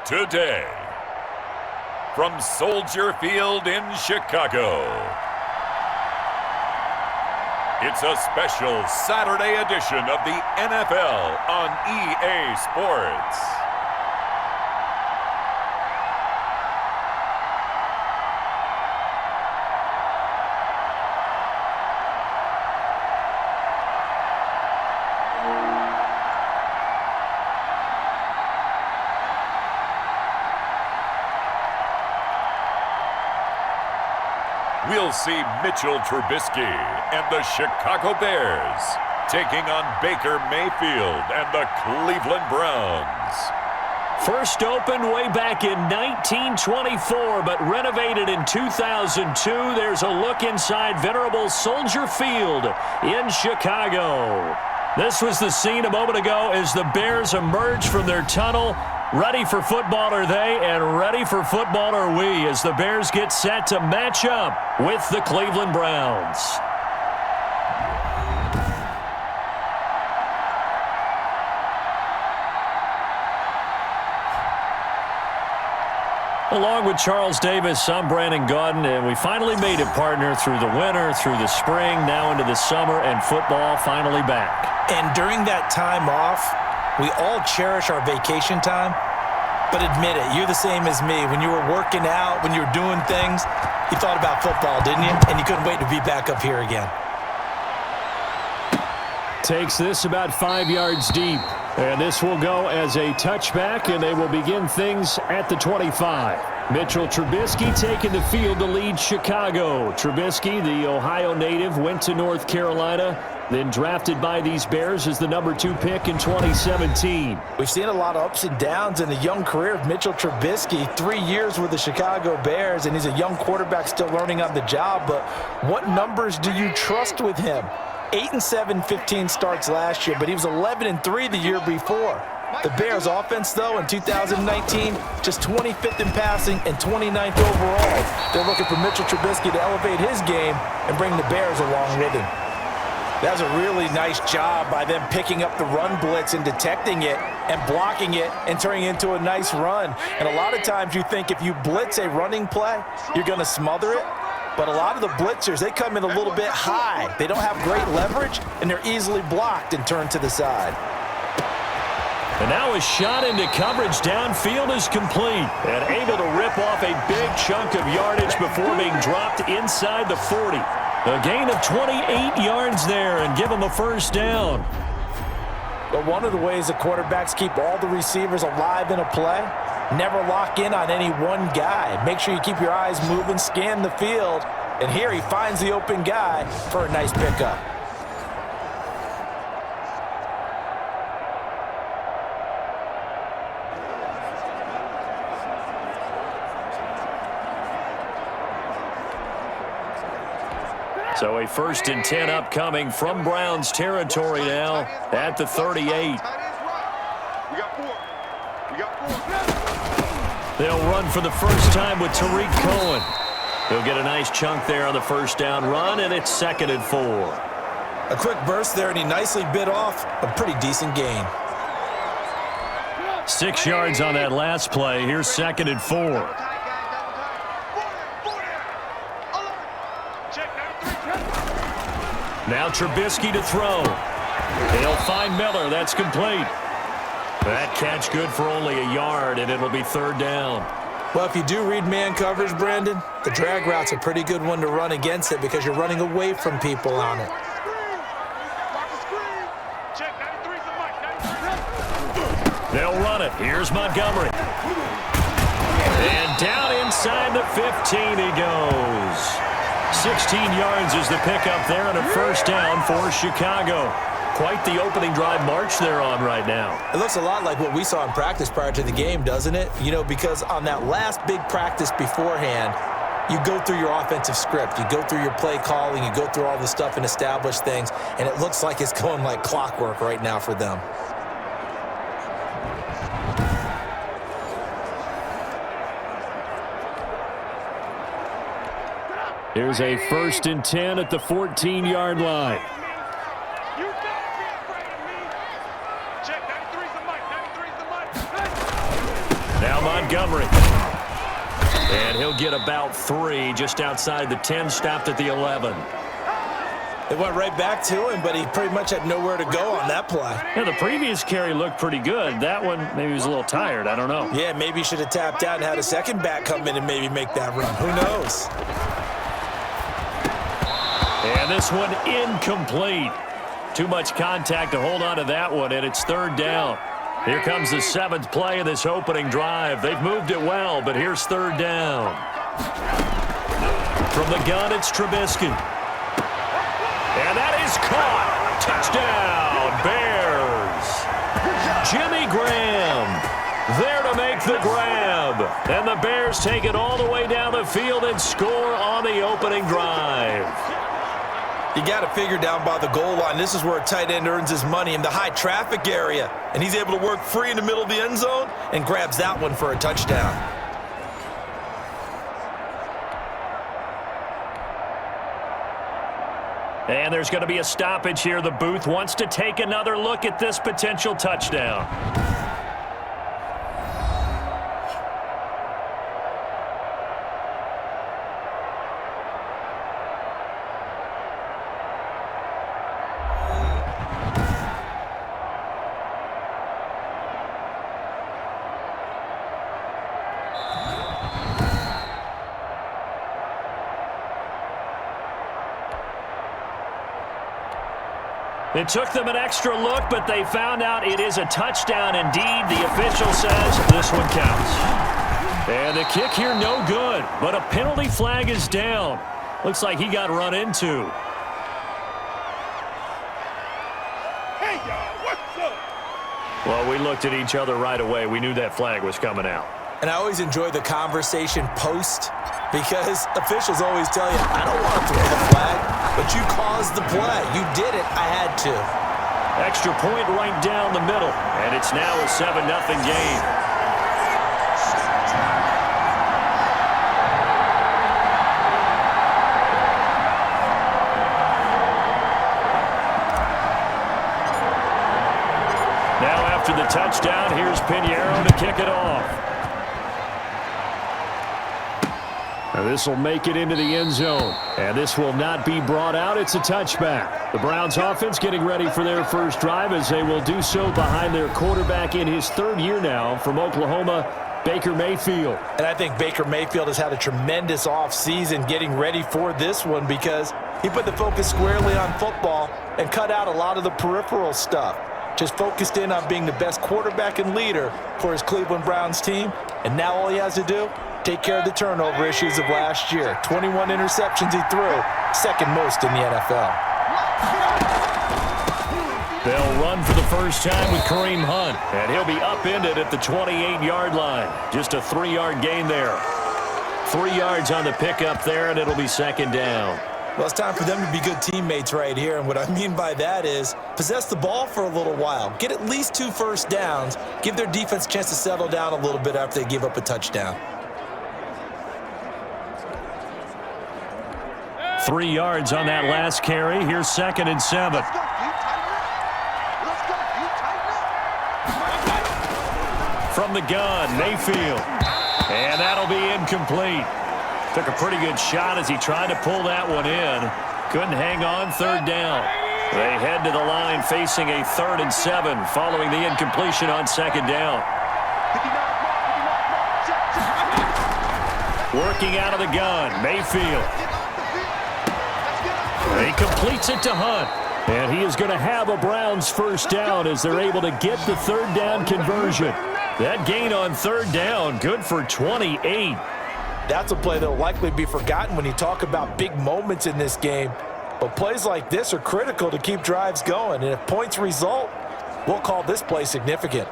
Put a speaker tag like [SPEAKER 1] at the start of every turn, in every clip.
[SPEAKER 1] Today, from Soldier Field in Chicago, it's a special Saturday edition of the NFL on EA Sports. We'll see Mitchell Trubisky and the Chicago Bears taking on Baker Mayfield and the Cleveland Browns.
[SPEAKER 2] First opened way back in 1924, but renovated in 2002. There's a look inside venerable Soldier Field in Chicago. This was the scene a moment ago as the Bears emerged from their tunnel. Ready for football are they, and ready for football are we as the Bears get set to match up with the Cleveland Browns. Along with Charles Davis, I'm Brandon Gaudin, and we finally made it, partner, through the winter, through the spring, now into the summer, and football finally back.
[SPEAKER 3] And during that time off, we all cherish our vacation time, but admit it, you're the same as me. When you were working out, when you were doing things, you thought about football, didn't you? And you couldn't wait to be back up here again.
[SPEAKER 2] Takes this about 5 yards deep. And this will go as a touchback, and they will begin things at the 25. Mitchell Trubisky taking the field to lead Chicago. Trubisky, the Ohio native, went to North Carolina, then drafted by these Bears as the number 2 pick in 2017.
[SPEAKER 3] We've seen a lot of ups and downs in the young career of Mitchell Trubisky. 3 years with the Chicago Bears, and he's a young quarterback still learning on the job. But what numbers do you trust with him? 8-7, 15 starts last year, but he was 11-3 the year before. The Bears offense, though, in 2019, just 25th in passing and 29th overall. They're looking for Mitchell Trubisky to elevate his game and bring the Bears along with him. That was a really nice job by them picking up the run blitz and detecting it and blocking it and turning it into a nice run. And a lot of times you think if you blitz a running play, you're going to smother it. But a lot of the blitzers, they come in a little bit high. They don't have great leverage, and they're easily blocked and turned to the side.
[SPEAKER 2] And now a shot into coverage downfield is complete and able to rip off a big chunk of yardage before being dropped inside the 40. A gain of 28 yards there and give them a first down.
[SPEAKER 3] But one of the ways the quarterbacks keep all the receivers alive in a play, never lock in on any one guy. Make sure you keep your eyes moving, scan the field, and here he finds the open guy for a nice pickup.
[SPEAKER 2] So a 1st and 10 upcoming from Browns territory now at the 38. They'll run for the first time with Tariq Cohen. He'll get a nice chunk there on the first down run, and it's 2nd and 4.
[SPEAKER 3] A quick burst there, and he nicely bit off a pretty decent gain.
[SPEAKER 2] 6 yards on that last play. Here's 2nd and 4. Now Trubisky to throw. He'll find Miller. That's complete. That catch good for only a yard, and it'll be 3rd down.
[SPEAKER 3] Well, if you do read man coverage, Brandon, the drag route's a pretty good one to run against it because you're running away from people on it.
[SPEAKER 2] They'll run it. Here's Montgomery. And down inside the 15 he goes. 16 yards is the pickup there and a first down for Chicago. Quite the opening drive march they're on right now.
[SPEAKER 3] It looks a lot like what we saw in practice prior to the game, doesn't it? You know, because on that last big practice beforehand, you go through your offensive script. You go through your play calling. You go through all the stuff and establish things. And it looks like it's going like clockwork right now for them.
[SPEAKER 2] Here's a 1st and 10 at the 14-yard line. Now Montgomery. And he'll get about 3 just outside the 10, stopped at the 11.
[SPEAKER 3] They went right back to him, but he pretty much had nowhere to go on that play.
[SPEAKER 2] Yeah, the previous carry looked pretty good. That one, maybe he was a little tired. I don't know.
[SPEAKER 3] Yeah, maybe he should have tapped out and had a second back come in and maybe make that run. Who knows?
[SPEAKER 2] And this one incomplete. Too much contact to hold on to that one, and it's 3rd down. Here comes the 7th play of this opening drive. They've moved it well, but here's 3rd down. From the gun, it's Trubisky. And that is caught. Touchdown, Bears. Jimmy Graham there to make the grab. And the Bears take it all the way down the field and score on the opening drive.
[SPEAKER 3] You got to figure down by the goal line. This is where a tight end earns his money in the high traffic area. And he's able to work free in the middle of the end zone and grabs that one for a touchdown.
[SPEAKER 2] And there's going to be a stoppage here. The booth wants to take another look at this potential touchdown. It took them an extra look, but they found out it is a touchdown indeed. The official says this one counts. And the kick here no good, but a penalty flag is down. Looks like he got run into.
[SPEAKER 4] Hey, y'all, what's up?
[SPEAKER 2] Well, we looked at each other right away. We knew that flag was coming out.
[SPEAKER 3] And I always enjoy the conversation post because officials always tell you, I don't want to throw the flag, but you caused the play. You did it. I had to.
[SPEAKER 2] Extra point right down the middle, and it's now a 7-0 game. Now after the touchdown, here's Pinheiro to kick it off. Now this will make it into the end zone, and this will not be brought out. It's a touchback. The Browns offense getting ready for their first drive as they will do so behind their quarterback in his 3rd year now from Oklahoma, Baker Mayfield.
[SPEAKER 3] And I think Baker Mayfield has had a tremendous offseason getting ready for this one because he put the focus squarely on football and cut out a lot of the peripheral stuff. Just focused in on being the best quarterback and leader for his Cleveland Browns team. And now all he has to do, take care of the turnover issues of last year. 21 interceptions he threw, 2nd most in the NFL.
[SPEAKER 2] They'll run for the first time with Kareem Hunt, and he'll be upended at the 28-yard line. Just a 3-yard gain there. 3 yards on the pickup there, and it'll be 2nd down.
[SPEAKER 3] Well, it's time for them to be good teammates right here, and what I mean by that is possess the ball for a little while. Get at least 2 first downs. Give their defense a chance to settle down a little bit after they give up a touchdown.
[SPEAKER 2] 3 yards on that last carry. Here's 2nd and 7. From the gun, Mayfield. And that'll be incomplete. Took a pretty good shot as he tried to pull that one in. Couldn't hang on. 3rd down. They head to the line facing a 3rd and 7 following the incompletion on 2nd down. Working out of the gun, Mayfield. He completes it to Hunt. And he is going to have a Browns first down as they're able to get the 3rd down conversion. That gain on 3rd down, good for 28.
[SPEAKER 3] That's a play that will likely be forgotten when you talk about big moments in this game. But plays like this are critical to keep drives going. And if points result, we'll call this play significant.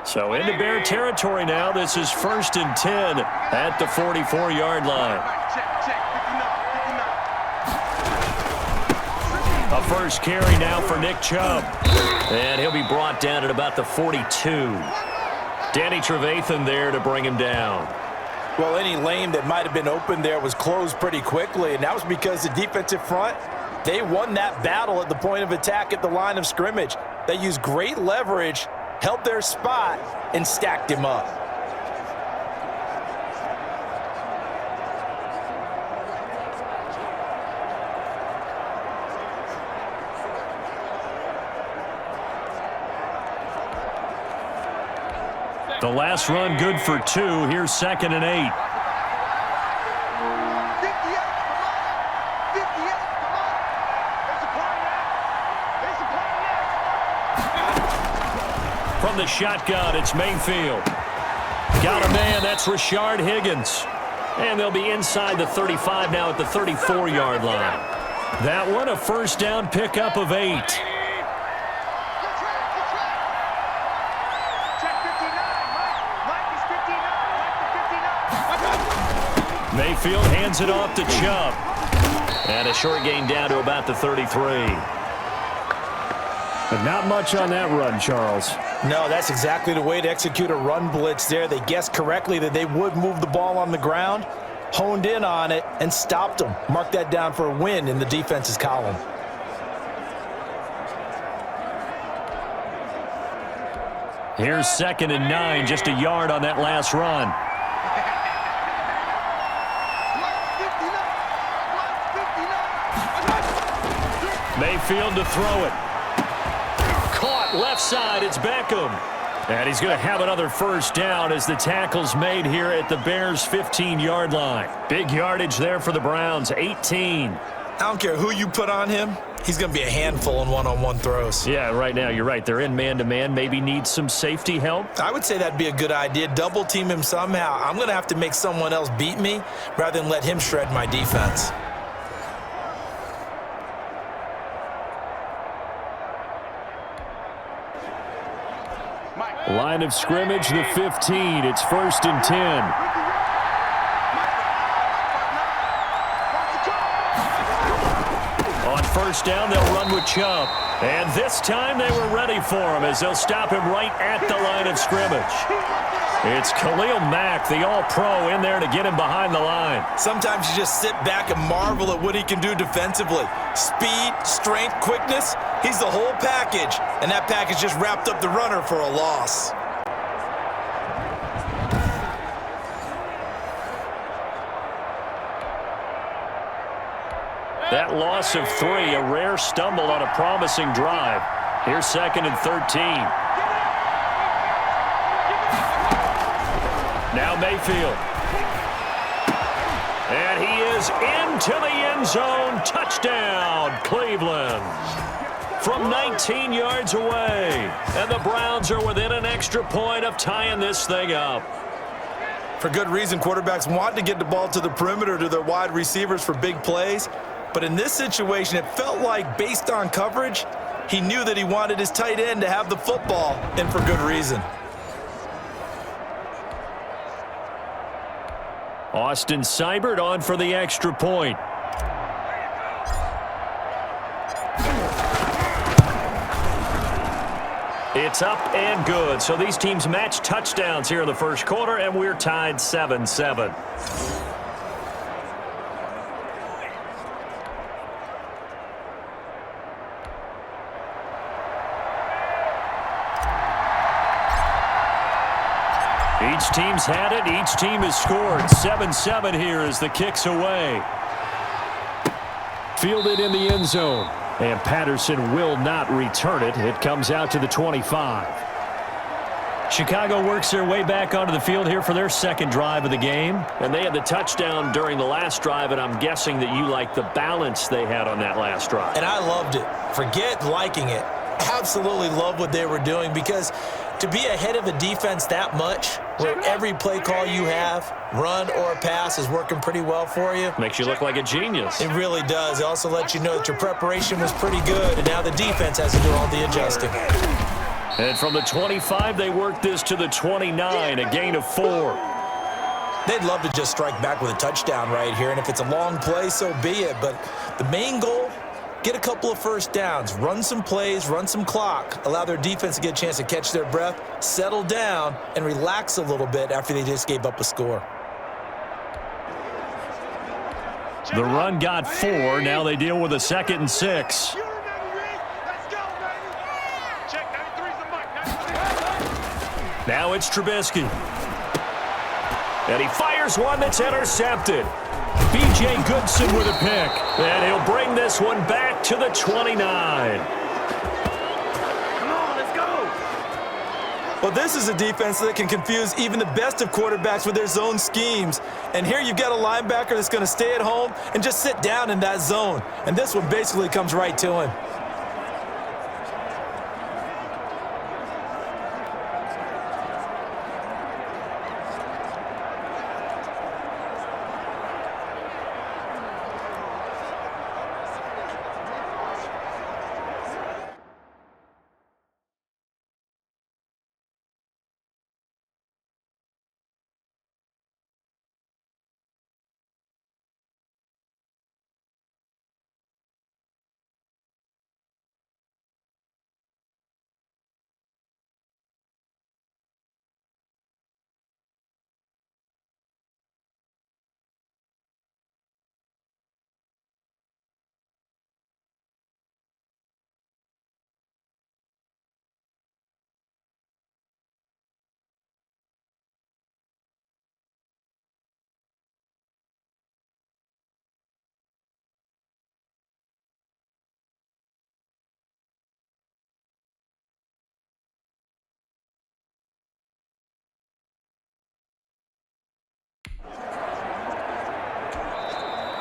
[SPEAKER 2] So into Bear territory now. This is 1st and 10 at the 44-yard line. A first carry now for Nick Chubb. And he'll be brought down at about the 42. Danny Trevathan there to bring him down.
[SPEAKER 3] Well, any lane that might have been open there was closed pretty quickly, and that was because the defensive front They won that battle at the point of attack at the line of scrimmage. They used great leverage, held their spot, and stacked him up.
[SPEAKER 2] The last run good for 2. Here's 2nd and 8. From the shotgun, it's Mayfield. Got a man, that's Rashard Higgins. And they'll be inside the 35 now at the 34-yard line. That one, a first down pickup of 8. Mayfield hands it off to Chubb. And a short gain down to about the 33.
[SPEAKER 5] But not much on that run, Charles.
[SPEAKER 3] No, that's exactly the way to execute a run blitz there. They guessed correctly that they would move the ball on the ground, honed in on it, and stopped them. Mark that down for a win in the defense's column.
[SPEAKER 2] Here's 2nd and 9, just a yard on that last run. Mayfield to throw it. Caught left side, it's Beckham. And he's going to have another first down as the tackle's made here at the Bears' 15-yard line. Big yardage there for the Browns, 18.
[SPEAKER 3] I don't care who you put on him. He's going to be a handful in one-on-one throws.
[SPEAKER 2] Yeah, right now, you're right. They're in man-to-man. Maybe need some safety help.
[SPEAKER 3] I would say that'd be a good idea. Double team him somehow. I'm going to have to make someone else beat me rather than let him shred my defense.
[SPEAKER 2] Line of scrimmage, the 15. It's 1st and 10. On first down, they'll run with Chubb. And this time they were ready for him as they'll stop him right at the line of scrimmage. It's Khalil Mack, the all-pro, in there to get him behind the line.
[SPEAKER 3] Sometimes you just sit back and marvel at what he can do defensively. Speed, strength, quickness, he's the whole package. And that package just wrapped up the runner for a loss.
[SPEAKER 2] That loss of 3, a rare stumble on a promising drive. Here's 2nd and 13. Now Mayfield. And he is into the end zone. Touchdown, Cleveland. From 19 yards away. And the Browns are within an extra point of tying this thing up.
[SPEAKER 3] For good reason, quarterbacks want to get the ball to the perimeter to their wide receivers for big plays. But in this situation, it felt like, based on coverage, he knew that he wanted his tight end to have the football, and for good reason.
[SPEAKER 2] Austin Seibert on for the extra point. It's up and good. So these teams match touchdowns here in the first quarter, and we're tied 7-7. Each team's had it. Each team has scored. 7-7 here as the kick's away. Fielded in the end zone. And Patterson will not return it. It comes out to the 25. Chicago works their way back onto the field here for their second drive of the game. And they had the touchdown during the last drive, and I'm guessing that you like the balance they had on that last drive.
[SPEAKER 3] And I loved it. Forget liking it. Absolutely love what they were doing, because to be ahead of a defense that much, where every play call you have, run or pass, is working pretty well for you.
[SPEAKER 2] Makes you look like a genius.
[SPEAKER 3] It really does. It also lets you know that your preparation was pretty good, and now the defense has to do all the adjusting.
[SPEAKER 2] And from the 25, they work this to the 29, a gain of 4.
[SPEAKER 3] They'd love to just strike back with a touchdown right here, and if it's a long play, so be it. But the main goal, get a couple of first downs, run some plays, run some clock, allow their defense to get a chance to catch their breath, settle down, and relax a little bit after they just gave up a score.
[SPEAKER 2] The run got 4. Now they deal with a 2nd and 6. Now it's Trubisky. And he fires one that's intercepted. B.J. Goodson with a pick. And he'll bring this one back to the 29.
[SPEAKER 3] Well, this is a defense that can confuse even the best of quarterbacks with their zone schemes. And here you've got a linebacker that's going to stay at home and just sit down in that zone. And this one basically comes right to him.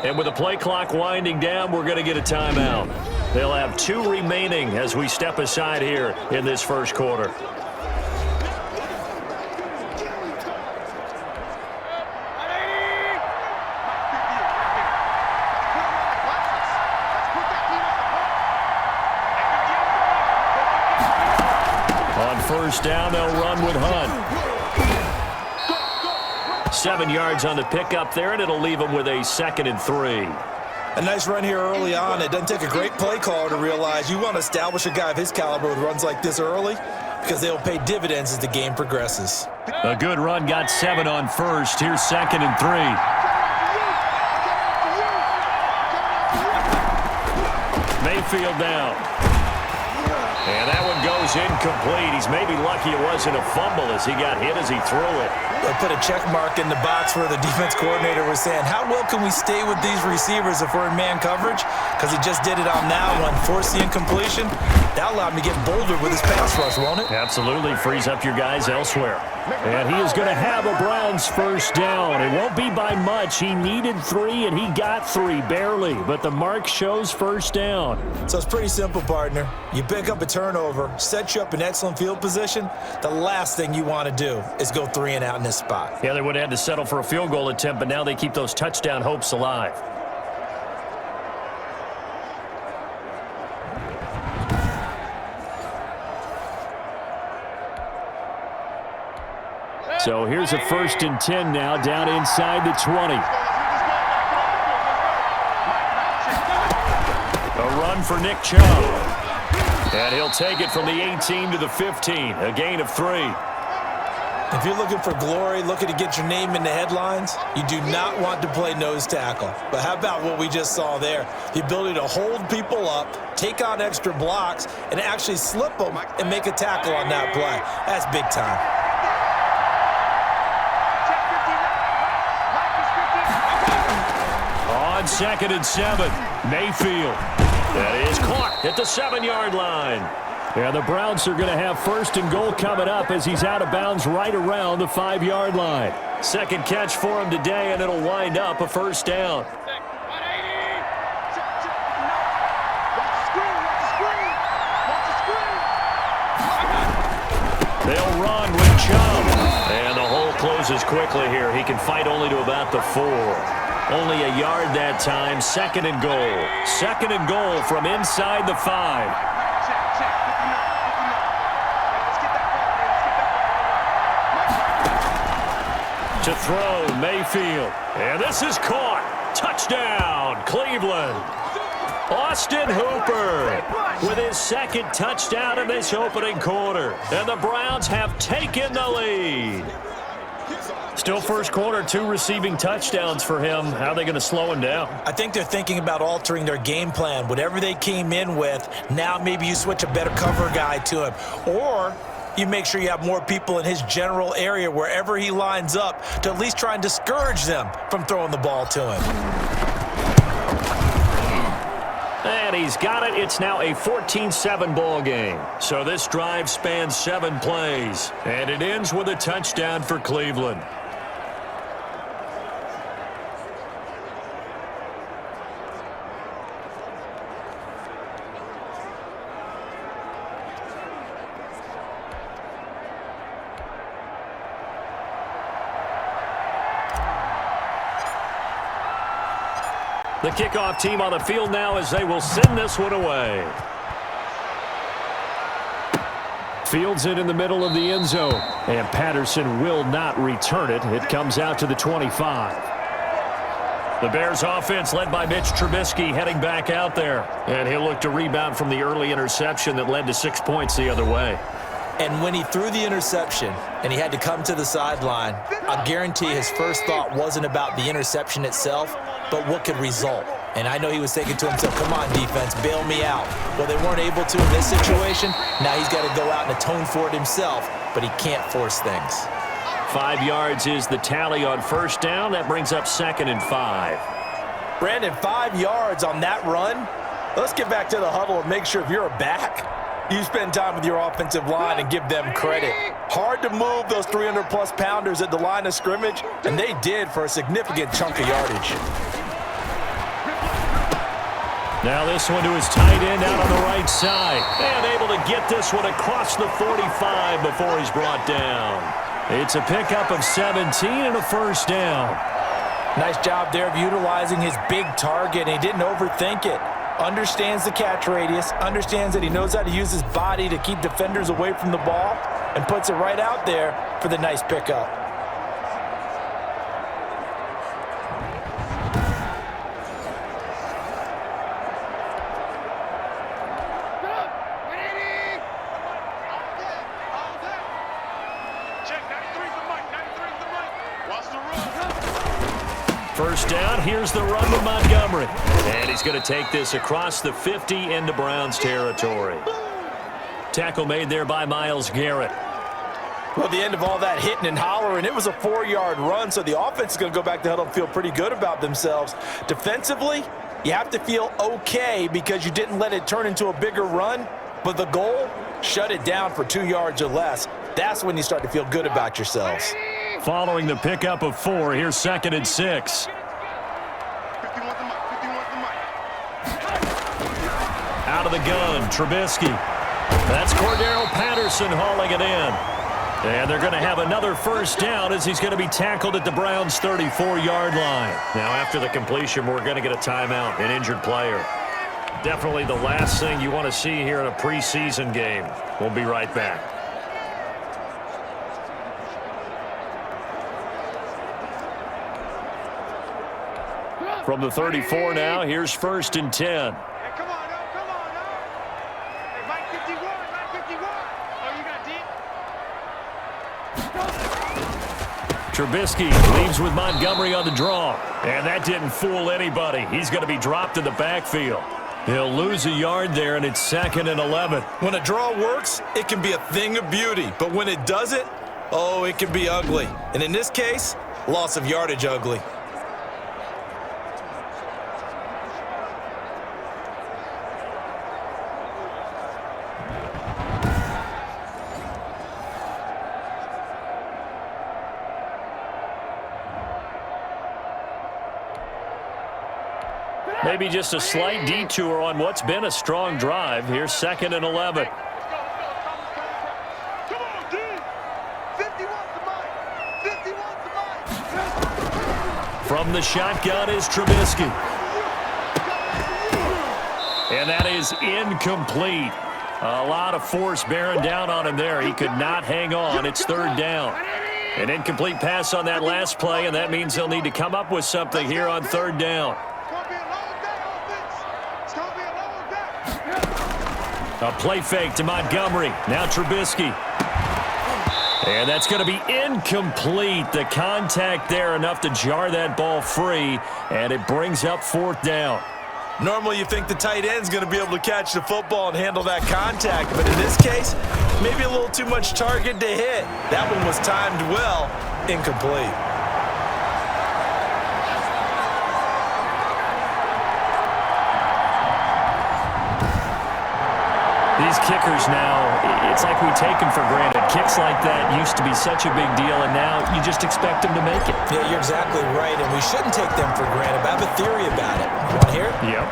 [SPEAKER 2] And with the play clock winding down, we're going to get a timeout. They'll have 2 remaining as we step aside here in this first quarter. On first down, they'll run with Hunt. 7 yards on the pickup there, and it'll leave them with a 2nd and 3.
[SPEAKER 3] A nice run here early on. It doesn't take a great play caller to realize you want to establish a guy of his caliber with runs like this early because they'll pay dividends as the game progresses.
[SPEAKER 2] A good run, got 7 on first. Here's 2nd and 3. Mayfield down. And that one goes incomplete. He's maybe lucky it wasn't a fumble as he got hit as he threw it.
[SPEAKER 3] They put a check mark in the box where the defense coordinator was saying, how well can we stay with these receivers if we're in man coverage? Because he just did it on that one, forced the incompletion. That allowed him to get bolder with his pass rush, won't it?
[SPEAKER 2] Absolutely. Frees up your guys elsewhere. And he is going to have a Browns first down. It won't be by much. He needed 3, and he got 3, barely. But the mark shows first down.
[SPEAKER 3] So it's pretty simple, partner. You pick up a turnover, set you up in excellent field position. The last thing you want to do is go 3 and out in this spot.
[SPEAKER 2] Yeah, they would have had to settle for a field goal attempt, but now they keep those touchdown hopes alive. So here's a 1st and 10 now, down inside the 20. A run for Nick Chubb. And he'll take it from the 18 to the 15, a gain of 3.
[SPEAKER 3] If you're looking for glory, looking to get your name in the headlines, you do not want to play nose tackle. But how about what we just saw there? The ability to hold people up, take on extra blocks, and actually slip them and make a tackle on that play. That's big time.
[SPEAKER 2] On 2nd and 7, Mayfield. That is caught at the 7-yard line. And the Browns are going to have 1st and goal coming up as he's out of bounds right around the 5-yard line. 2nd catch for him today, and it'll wind up a first down. They'll run with Chubb. And the hole closes quickly here. He can fight only to about the 4. Only a yard that time. 2nd and goal. 2nd and goal from inside the 5. To throw, Mayfield. And this is caught. Touchdown, Cleveland. Austin Hooper with his 2nd touchdown in this opening quarter. And the Browns have taken the lead. Still first quarter, 2 receiving touchdowns for him. How are they going to slow him down?
[SPEAKER 3] I think they're thinking about altering their game plan. Whatever they came in with, now maybe you switch a better cover guy to him. Or you make sure you have more people in his general area wherever he lines up to at least try and discourage them from throwing the ball to him.
[SPEAKER 2] And he's got it. It's now a 14-7 ball game. So this drive spans 7 plays. And it ends with a touchdown for Cleveland. The kickoff team on the field now as they will send this one away. Fields it in the middle of the end zone. And Patterson will not return it. It comes out to the 25. The Bears offense led by Mitch Trubisky heading back out there. And he'll look to rebound from the early interception that led to 6 points the other way.
[SPEAKER 3] And when he threw the interception and he had to come to the sideline, I guarantee his first thought wasn't about the interception itself, but what could result. And I know he was thinking to himself, come on, defense, bail me out. Well, they weren't able to in this situation. Now he's got to go out and atone for it himself, but he can't force things.
[SPEAKER 2] 5 yards is the tally on first down. That brings up 2nd and 5.
[SPEAKER 3] Brandon, 5 yards on that run. Let's get back to the huddle and make sure if you're a back, you spend time with your offensive line and give them credit. Hard to move those 300-plus pounders at the line of scrimmage, and they did for a significant chunk of yardage.
[SPEAKER 2] Now this one to his tight end out on the right side. And able to get this one across the 45 before he's brought down. It's a pickup of 17 and a first down.
[SPEAKER 3] Nice job there of utilizing his big target, and he didn't overthink it. Understands the catch radius, understands that he knows how to use his body to keep defenders away from the ball, and puts it right out there for the nice pickup.
[SPEAKER 2] First down, here's the run to Montgomery. And he's going to take this across the 50 into Browns territory. Tackle made there by Myles Garrett.
[SPEAKER 3] Well, the end of all that hitting and hollering, it was a 4-yard run, so the offense is going to go back to huddle and feel pretty good about themselves. Defensively, you have to feel okay because you didn't let it turn into a bigger run, but the goal, shut it down for 2 yards or less. That's when you start to feel good about yourselves.
[SPEAKER 2] Following the pickup of 4, here's 2nd and 6. Out of the gun, Trubisky. That's Cordero Patterson hauling it in. And they're going to have another first down as he's going to be tackled at the Browns' 34-yard line. Now, after the completion, we're going to get a timeout, an injured player. Definitely the last thing you want to see here in a preseason game. We'll be right back. From the 34 now, here's 1st and 10.
[SPEAKER 4] Hey, come on, Hey, Mike 51, Mike 51. Oh, you got deep?
[SPEAKER 2] Trubisky leaves with Montgomery on the draw. And that didn't fool anybody. He's going to be dropped in the backfield. He'll lose a yard there, and it's 2nd and 11.
[SPEAKER 3] When a draw works, it can be a thing of beauty. But when it doesn't, oh, it can be ugly. And in this case, loss of yardage ugly.
[SPEAKER 2] Maybe just a slight detour on what's been a strong drive. Here's 2nd and 11.
[SPEAKER 4] Come on, D. 51's the mic. 51's the mic.
[SPEAKER 2] From the shotgun is Trubisky. And that is incomplete. A lot of force bearing down on him there. He could not hang on. It's 3rd down. An incomplete pass on that last play, and that means they'll need to come up with something here on 3rd down. A play fake to Montgomery. Now Trubisky. And that's going to be incomplete. The contact there enough to jar that ball free, and it brings up 4th down.
[SPEAKER 3] Normally you think the tight end's going to be able to catch the football and handle that contact, but in this case, maybe a little too much target to hit. That one was timed well, incomplete.
[SPEAKER 2] These kickers now, it's like we take them for granted. Kicks like that used to be such a big deal, and now you just expect them to make it.
[SPEAKER 3] Yeah, you're exactly right, and we shouldn't take them for granted. But I have a theory about it. You want to hear it?
[SPEAKER 2] Yep.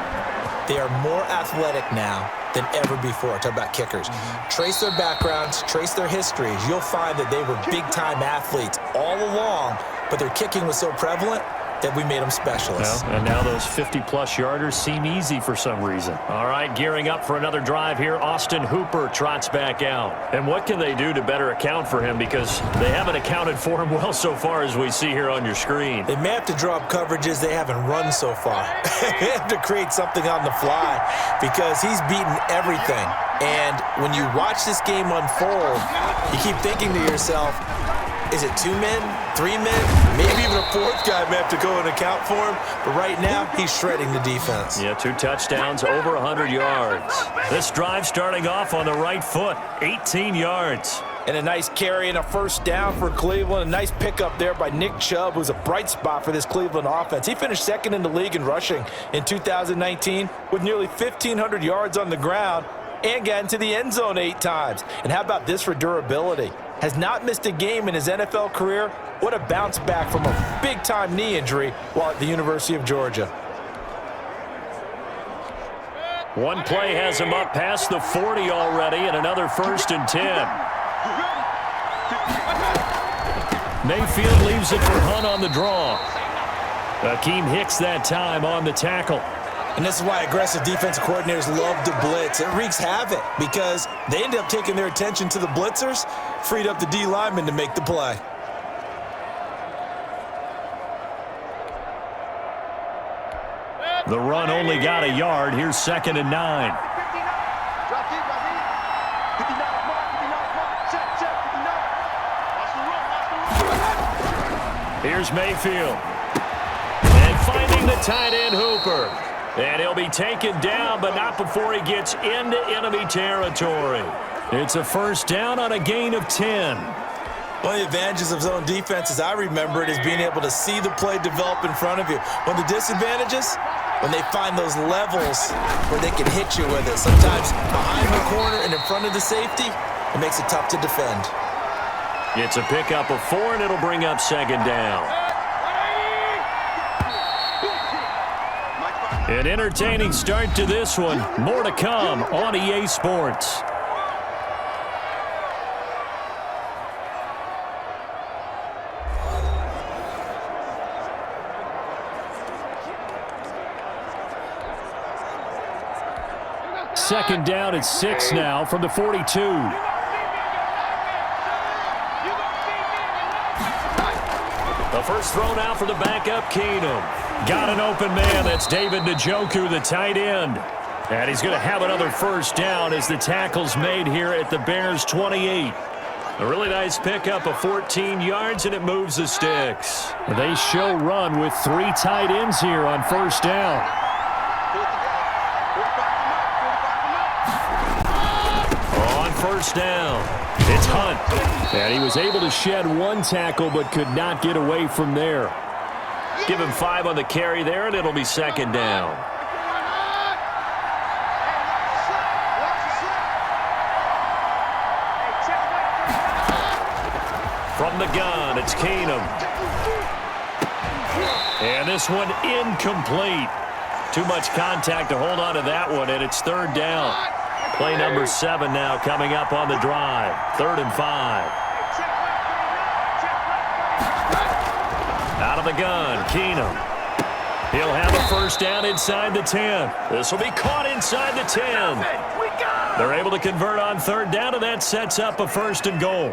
[SPEAKER 3] They are more athletic now than ever before. Talk about kickers. Trace their backgrounds, trace their histories. You'll find that they were big-time athletes all along, but their kicking was so prevalent that we made them specialists.
[SPEAKER 2] Well, and now those 50-plus yarders seem easy for some reason. All right, gearing up for another drive here. Austin Hooper trots back out. And what can they do to better account for him? Because they haven't accounted for him well so far, as we see here on your screen.
[SPEAKER 3] They may have to draw up coverages they haven't run so far. They have to create something on the fly because he's beaten everything. And when you watch this game unfold, you keep thinking to yourself, is it 2 men, 3 men? Maybe even a 4th guy may have to go and account for him. But right now, he's shredding the defense.
[SPEAKER 2] Yeah, 2 touchdowns, over 100 yards. This drive starting off on the right foot, 18 yards.
[SPEAKER 3] And a nice carry and a 1st down for Cleveland. A nice pickup there by Nick Chubb, who's a bright spot for this Cleveland offense. He finished 2nd in the league in rushing in 2019 with nearly 1,500 yards on the ground and got into the end zone 8 times. And how about this for durability? Has not missed a game in his NFL career. What a bounce back from a big-time knee injury while at the University of Georgia.
[SPEAKER 2] One play has him up past the 40 already, and another 1st and 10. Mayfield leaves it for Hunt on the draw. Akeem Hicks that time on the tackle.
[SPEAKER 3] And this is why aggressive defensive coordinators love to blitz. It wreaks havoc because they end up taking their attention to the blitzers, freed up the D lineman to make the play.
[SPEAKER 2] The run only got a yard. Here's 2nd and 9. Here's Mayfield. And finding the tight end Hooper. And he'll be taken down, but not before he gets into enemy territory. It's a 1st down on a gain of 10.
[SPEAKER 3] One of the advantages of zone defense, as I remember it, is being able to see the play develop in front of you. One of the disadvantages, when they find those levels where they can hit you with it. Sometimes behind the corner and in front of the safety, it makes it tough to defend.
[SPEAKER 2] It's a pickup of 4, and it'll bring up 2nd down. An entertaining start to this one. More to come on EA Sports. Second down at 6 now from the 42. The first thrown out for the backup, Keenum. Got an open man. That's David Njoku, the tight end. And he's going to have another 1st down as the tackle's made here at the Bears' 28. A really nice pickup of 14 yards, and it moves the sticks. They show run with 3 tight ends here on 1st down. On 1st down, it's Hunt. And he was able to shed 1 tackle but could not get away from there. Give him 5 on the carry there, and it'll be 2nd down. From the gun, it's Keenum. And this one incomplete. Too much contact to hold on to that one, and it's 3rd down. Play number 7 now coming up on the drive. 3rd and 5. Out of the gun, Keenum. He'll have a 1st down inside the 10. This will be caught inside the 10. They're able to convert on 3rd down, and that sets up a 1st and goal.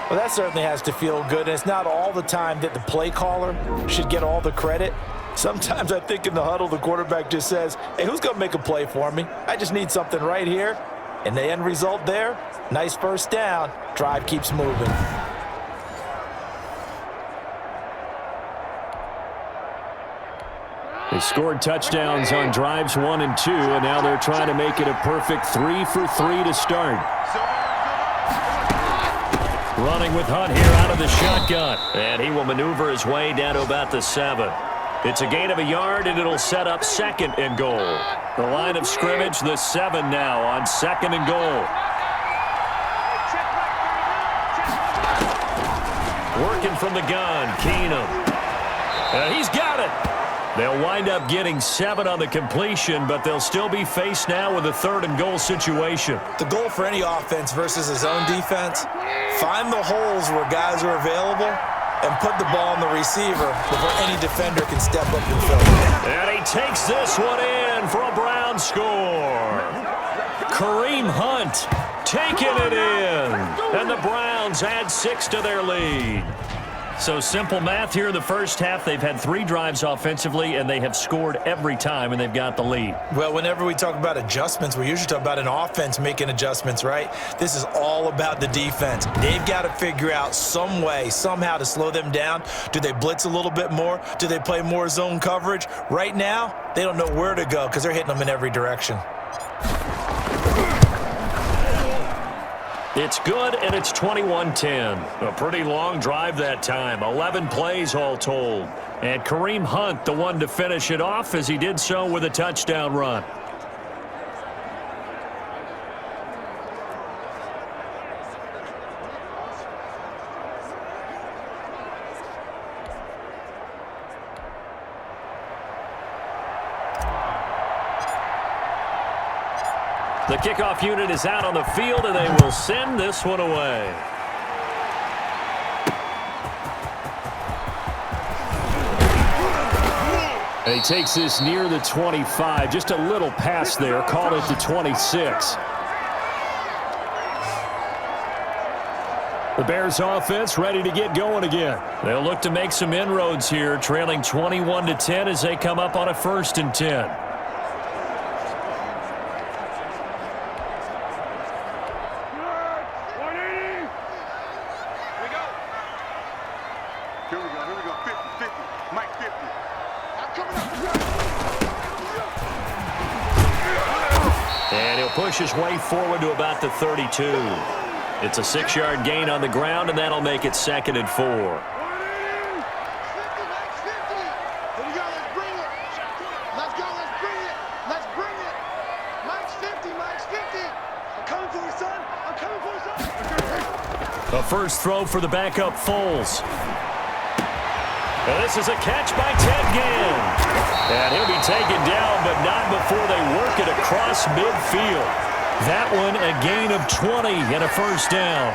[SPEAKER 3] Well, that certainly has to feel good. And it's not all the time that the play caller should get all the credit. Sometimes I think in the huddle, the quarterback just says, hey, who's going to make a play for me? I just need something right here. And the end result there, nice first down. Drive keeps moving.
[SPEAKER 2] They scored touchdowns on drives 1 and 2, and now they're trying to make it a perfect 3 for 3 to start. Running with Hunt here out of the shotgun, and he will maneuver his way down to about the 7. It's a gain of a yard, and it'll set up 2nd and goal. The line of scrimmage, the 7 now on 2nd and goal. Working from the gun, Keenum. He's got it. They'll wind up getting 7 on the completion, but they'll still be faced now with a 3rd and goal situation.
[SPEAKER 3] The goal for any offense versus his own defense, find the holes where guys are available and put the ball on the receiver before any defender can step up and fill it.
[SPEAKER 2] And he takes this one in for a Brown score. Kareem Hunt taking it in. And the Browns add 6 to their lead. So simple math here in the first half. They've had 3 drives offensively, and they have scored every time, and they've got the lead.
[SPEAKER 3] Well, whenever we talk about adjustments, we usually talk about an offense making adjustments, right? This is all about the defense. They've got to figure out some way, somehow to slow them down. Do they blitz a little bit more? Do they play more zone coverage? Right now, they don't know where to go because they're hitting them in every direction.
[SPEAKER 2] It's good, and it's 21-10. A pretty long drive that time. 11 plays all told. And Kareem Hunt, the one to finish it off, as he did so with a touchdown run. The kickoff unit is out on the field, and they will send this one away. And he takes this near the 25. Just a little pass there. Call it the 26. The Bears offense ready to get going again. They'll look to make some inroads here, trailing 21-10 as they come up on a 1st and 10. Push his way forward to about the 32. It's a 6-yard gain on the ground, and that'll make it 2nd and 4. A first throw for the backup Foles. And this is a catch by Ted Ginn. And he'll be taken down, but not before they work it across midfield. That one a gain of 20 and a first down.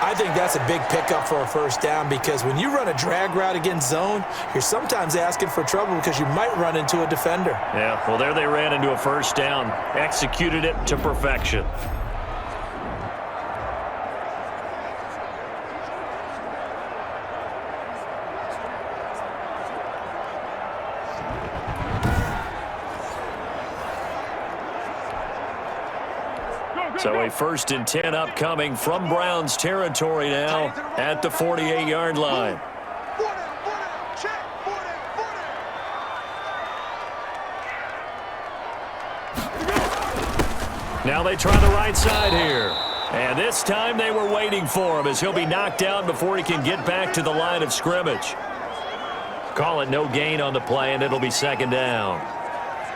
[SPEAKER 3] I think that's a big pickup for a first down because when you run a drag route against zone, you're sometimes asking for trouble because you might run into a defender.
[SPEAKER 2] Yeah, well, there they ran into a first down. Executed it to perfection. So a 1st and 10 upcoming from Browns territory now at the 48-yard line. Now they try the right side here. And this time they were waiting for him as he'll be knocked down before he can get back to the line of scrimmage. Call it no gain on the play, and it'll be 2nd down.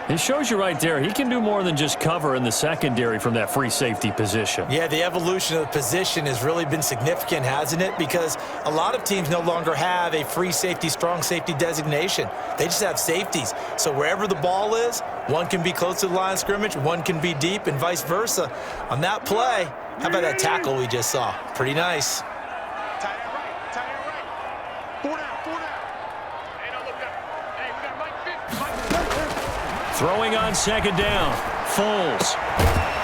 [SPEAKER 2] It shows you right there, he can do more than just cover in the secondary from that free safety position.
[SPEAKER 3] Yeah, the evolution of the position has really been significant, hasn't it? Because a lot of teams no longer have a free safety, strong safety designation. They just have safeties. So wherever the ball is, one can be close to the line of scrimmage, one can be deep, and vice versa. On that play, how about that tackle we just saw? Pretty nice.
[SPEAKER 2] Throwing on 2nd down. Foles.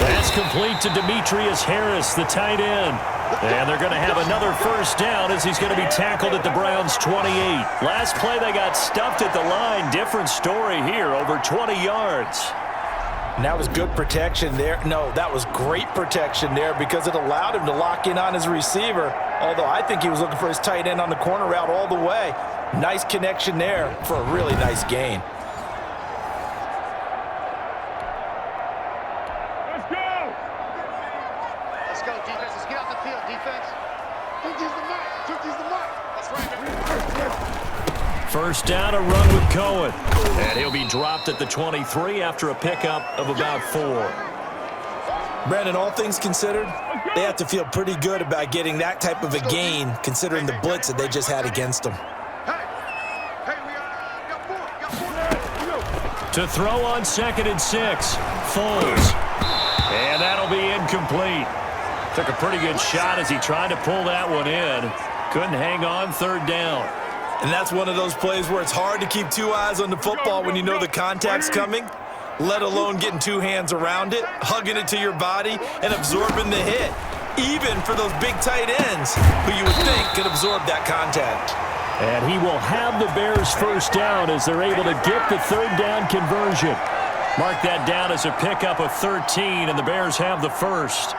[SPEAKER 2] That's complete to Demetrius Harris, the tight end. And they're going to have another first down as he's going to be tackled at the Browns' 28. Last play they got stuffed at the line. Different story here, over 20 yards.
[SPEAKER 3] And that was good protection there. No, that was great protection there because it allowed him to lock in on his receiver. Although I think he was looking for his tight end on the corner route all the way. Nice connection there for a really nice gain.
[SPEAKER 4] Let's go! Let's go, defense. Let's get off the field, defense. 50's the mark. 50's the mark. That's right.
[SPEAKER 2] First down, a run with Cohen. And he'll be dropped at the 23 after a pickup of about 4.
[SPEAKER 3] Brandon, all things considered, they have to feel pretty good about getting that type of a gain considering the blitz that they just had against them.
[SPEAKER 2] To throw on 2nd and 6. Foles. And that'll be incomplete. Took a pretty good shot as he tried to pull that one in. Couldn't hang on 3rd down.
[SPEAKER 3] And that's one of those plays where it's hard to keep 2 eyes on the football when you know the contact's coming, let alone getting 2 hands around it, hugging it to your body, and absorbing the hit, even for those big tight ends who you would think could absorb that contact.
[SPEAKER 2] And he will have the Bears first down as they're able to get the 3rd down conversion. Mark that down as a pickup of 13, and the Bears have the first.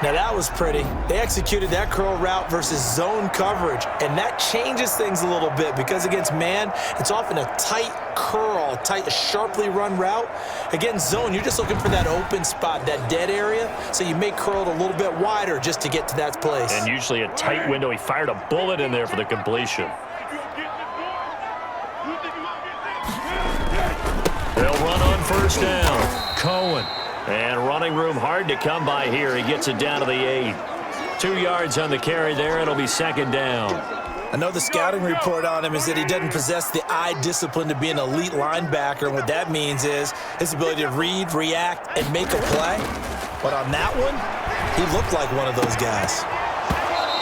[SPEAKER 3] Now that was pretty. They executed that curl route versus zone coverage, and that changes things a little bit because against man, it's often a tight curl, tight, sharply run route. Against zone, you're just looking for that open spot, that dead area, so you may curl it a little bit wider just to get to that place.
[SPEAKER 2] And usually a tight window. He fired a bullet in there for the completion. They'll run on first down. Cohen. And running room hard to come by here. He gets it down to the 8. 2 yards on the carry there. It'll be 2nd down.
[SPEAKER 3] I know the scouting report on him is that he doesn't possess the eye discipline to be an elite linebacker. And what that means is his ability to read, react, and make a play. But on that one, he looked like one of those guys.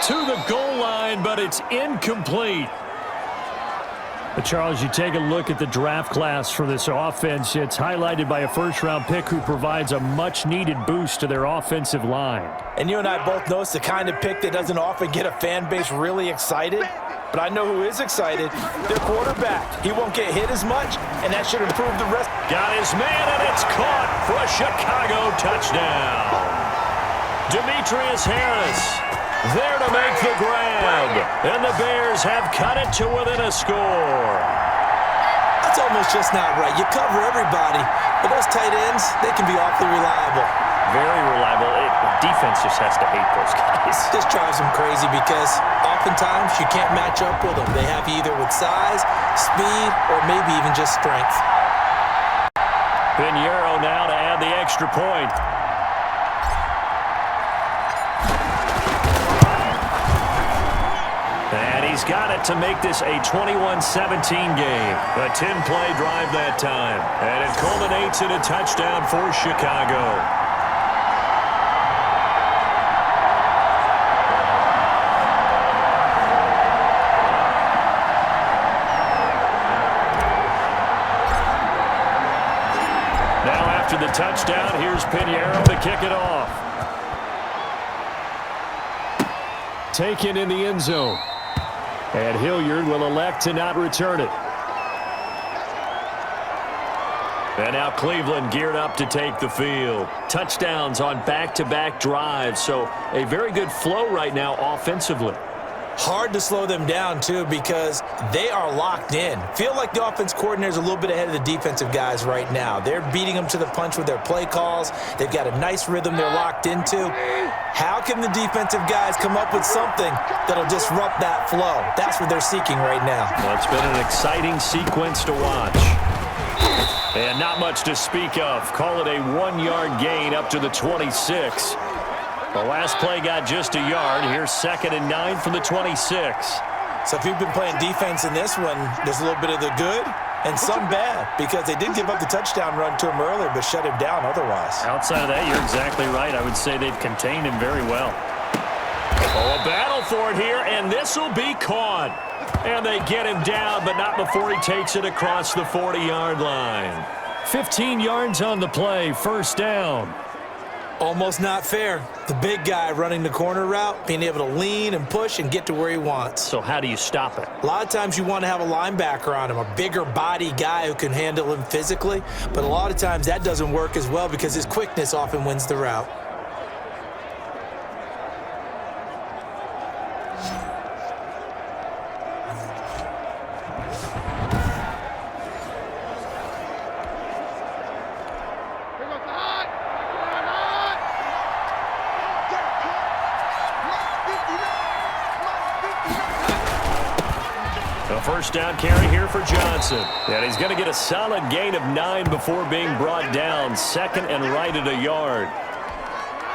[SPEAKER 2] To the goal line, but it's incomplete.
[SPEAKER 5] But Charles, you take a look at the draft class for this offense. It's highlighted by a first-round pick who provides a much-needed boost to their offensive line.
[SPEAKER 3] And you and I both know it's the kind of pick that doesn't often get a fan base really excited. But I know who is excited. Their quarterback. He won't get hit as much, and that should improve the rest.
[SPEAKER 2] Got his man, and it's caught for a Chicago touchdown. Demetrius Harris there to make the grab. And the Bears have cut it to within a score.
[SPEAKER 3] That's almost just not right. You cover everybody, but those tight ends, they can be awfully reliable.
[SPEAKER 2] Very reliable. Defense just has to hate those guys.
[SPEAKER 3] This drives them crazy because oftentimes you can't match up with them. They have you either with size, speed, or maybe even just strength.
[SPEAKER 2] Pinheiro now to add the extra point. And he's got it to make this a 21-17 game. A 10-play drive that time. And it culminates in a touchdown for Chicago. Now after the touchdown, here's Pinheiro to kick it off. Taken in the end zone. And Hilliard will elect to not return it. And now Cleveland geared up to take the field. Touchdowns on back-to-back drives, so a very good flow right now offensively.
[SPEAKER 3] Hard to slow them down, too, because they are locked in. Feel like the offense coordinator is a little bit ahead of the defensive guys right now. They're beating them to the punch with their play calls. They've got a nice rhythm they're locked into. How can the defensive guys come up with something that'll disrupt that flow? That's what they're seeking right now.
[SPEAKER 2] Well, it's been an exciting sequence to watch. And not much to speak of. Call it a 1-yard gain up to the 26. The last play got just a yard. Here's 2nd and 9 from the 26.
[SPEAKER 3] So if you've been playing defense in this one, there's a little bit of the good and some bad because they did give up the touchdown run to him earlier but shut him down otherwise.
[SPEAKER 2] Outside of that, you're exactly right. I would say they've contained him very well. Oh, a battle for it here, and this will be caught. And they get him down, but not before he takes it across the 40-yard line. 15 yards on the play, first down.
[SPEAKER 3] Almost not fair. The big guy running the corner route, being able to lean and push and get to where he wants.
[SPEAKER 2] So how do you stop it?
[SPEAKER 3] A lot of times you want to have a linebacker on him, a bigger body guy who can handle him physically, but a lot of times that doesn't work as well because his quickness often wins the route.
[SPEAKER 2] First down carry here for Johnson. And he's going to get a solid gain of 9 before being brought down. Second and right at a yard.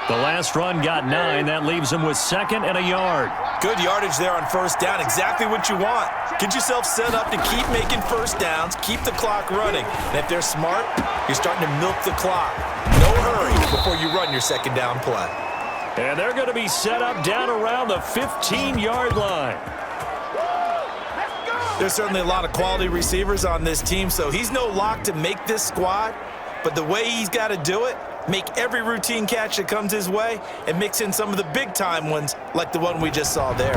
[SPEAKER 5] The last run got 9. That leaves him with second and a yard.
[SPEAKER 3] Good yardage there on first down. Exactly what you want. Get yourself set up to keep making first downs, keep the clock running. And if they're smart, you're starting to milk the clock. No hurry before you run your second down play.
[SPEAKER 2] And they're going to be set up down around the 15-yard line.
[SPEAKER 3] There's certainly a lot of quality receivers on this team, so he's no lock to make this squad. But the way he's got to do it, make every routine catch that comes his way, and mix in some of the big-time ones like the one we just saw there.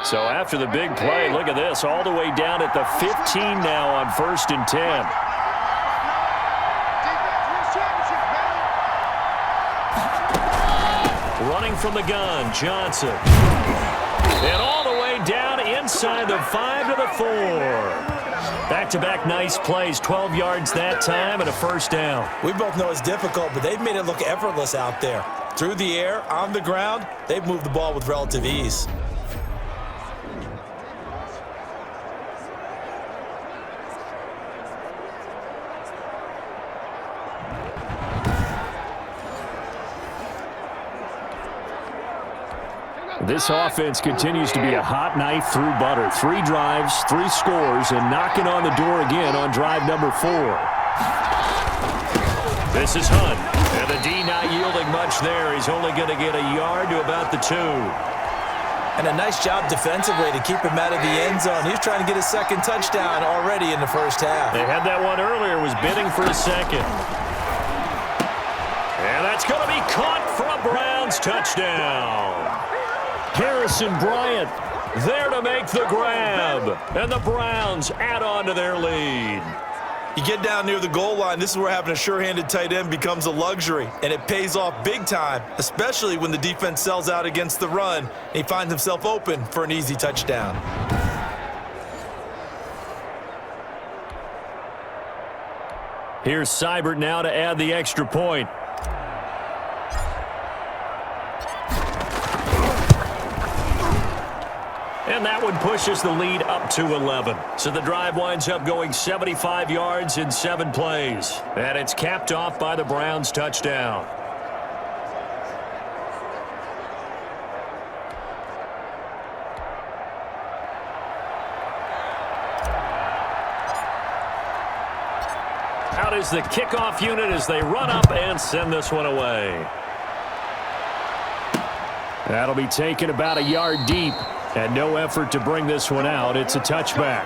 [SPEAKER 2] So after the big play, look at this, all the way down at the 15 now on 1st and 10. Running from the gun, Johnson. And all the way down inside the 5 to the 4. Back-to-back nice plays, 12 yards that time and a first down.
[SPEAKER 3] We both know it's difficult, but they've made it look effortless out there. Through the air, on the ground, they've moved the ball with relative ease.
[SPEAKER 5] This offense continues to be a hot knife through butter. 3 drives, 3 scores, and knocking on the door again on drive number 4.
[SPEAKER 2] This is Hunt. And the D not yielding much there. He's only going to get a yard to about the 2.
[SPEAKER 3] And a nice job defensively to keep him out of the end zone. He's trying to get his second touchdown already in the first half.
[SPEAKER 2] They had that one earlier, was bidding for a second. And that's going to be caught for a Browns touchdown. Harrison Bryant there to make the grab. And the Browns add on to their lead.
[SPEAKER 3] You get down near the goal line, this is where having a sure-handed tight end becomes a luxury, and it pays off big time, especially when the defense sells out against the run, and he finds himself open for an easy touchdown.
[SPEAKER 2] Here's Seibert now to add the extra point. And that one pushes the lead up to 11. So the drive winds up going 75 yards in 7 plays. And it's capped off by the Browns touchdown. Out is the kickoff unit as they run up and send this one away.
[SPEAKER 5] That'll be taken about a yard deep. And no effort to bring this one out. It's a touchback.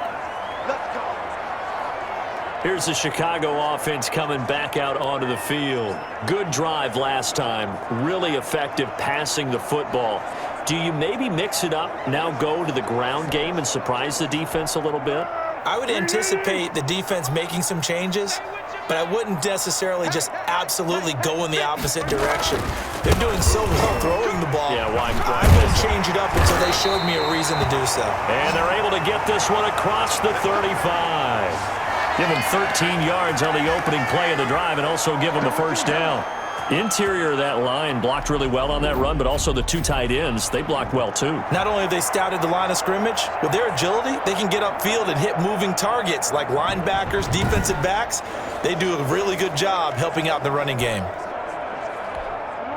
[SPEAKER 2] Here's the Chicago offense coming back out onto the field. Good drive last time. Really effective passing the football. Do you maybe mix it up, now go to the ground game and surprise the defense a little bit?
[SPEAKER 3] I would anticipate the defense making some changes, but I wouldn't necessarily just absolutely go in the opposite direction. They're doing so well throwing the ball.
[SPEAKER 2] Yeah, why
[SPEAKER 3] I wouldn't change it up until they showed me a reason to do so.
[SPEAKER 2] And they're able to get this one across the 35. Give them 13 yards on the opening play of the drive and also give them the first down. Interior of that line blocked really well on that run, but also the 2 tight ends, they blocked well too.
[SPEAKER 3] Not only have they scouted the line of scrimmage, with their agility, they can get upfield and hit moving targets like linebackers, defensive backs. They do a really good job helping out the running game.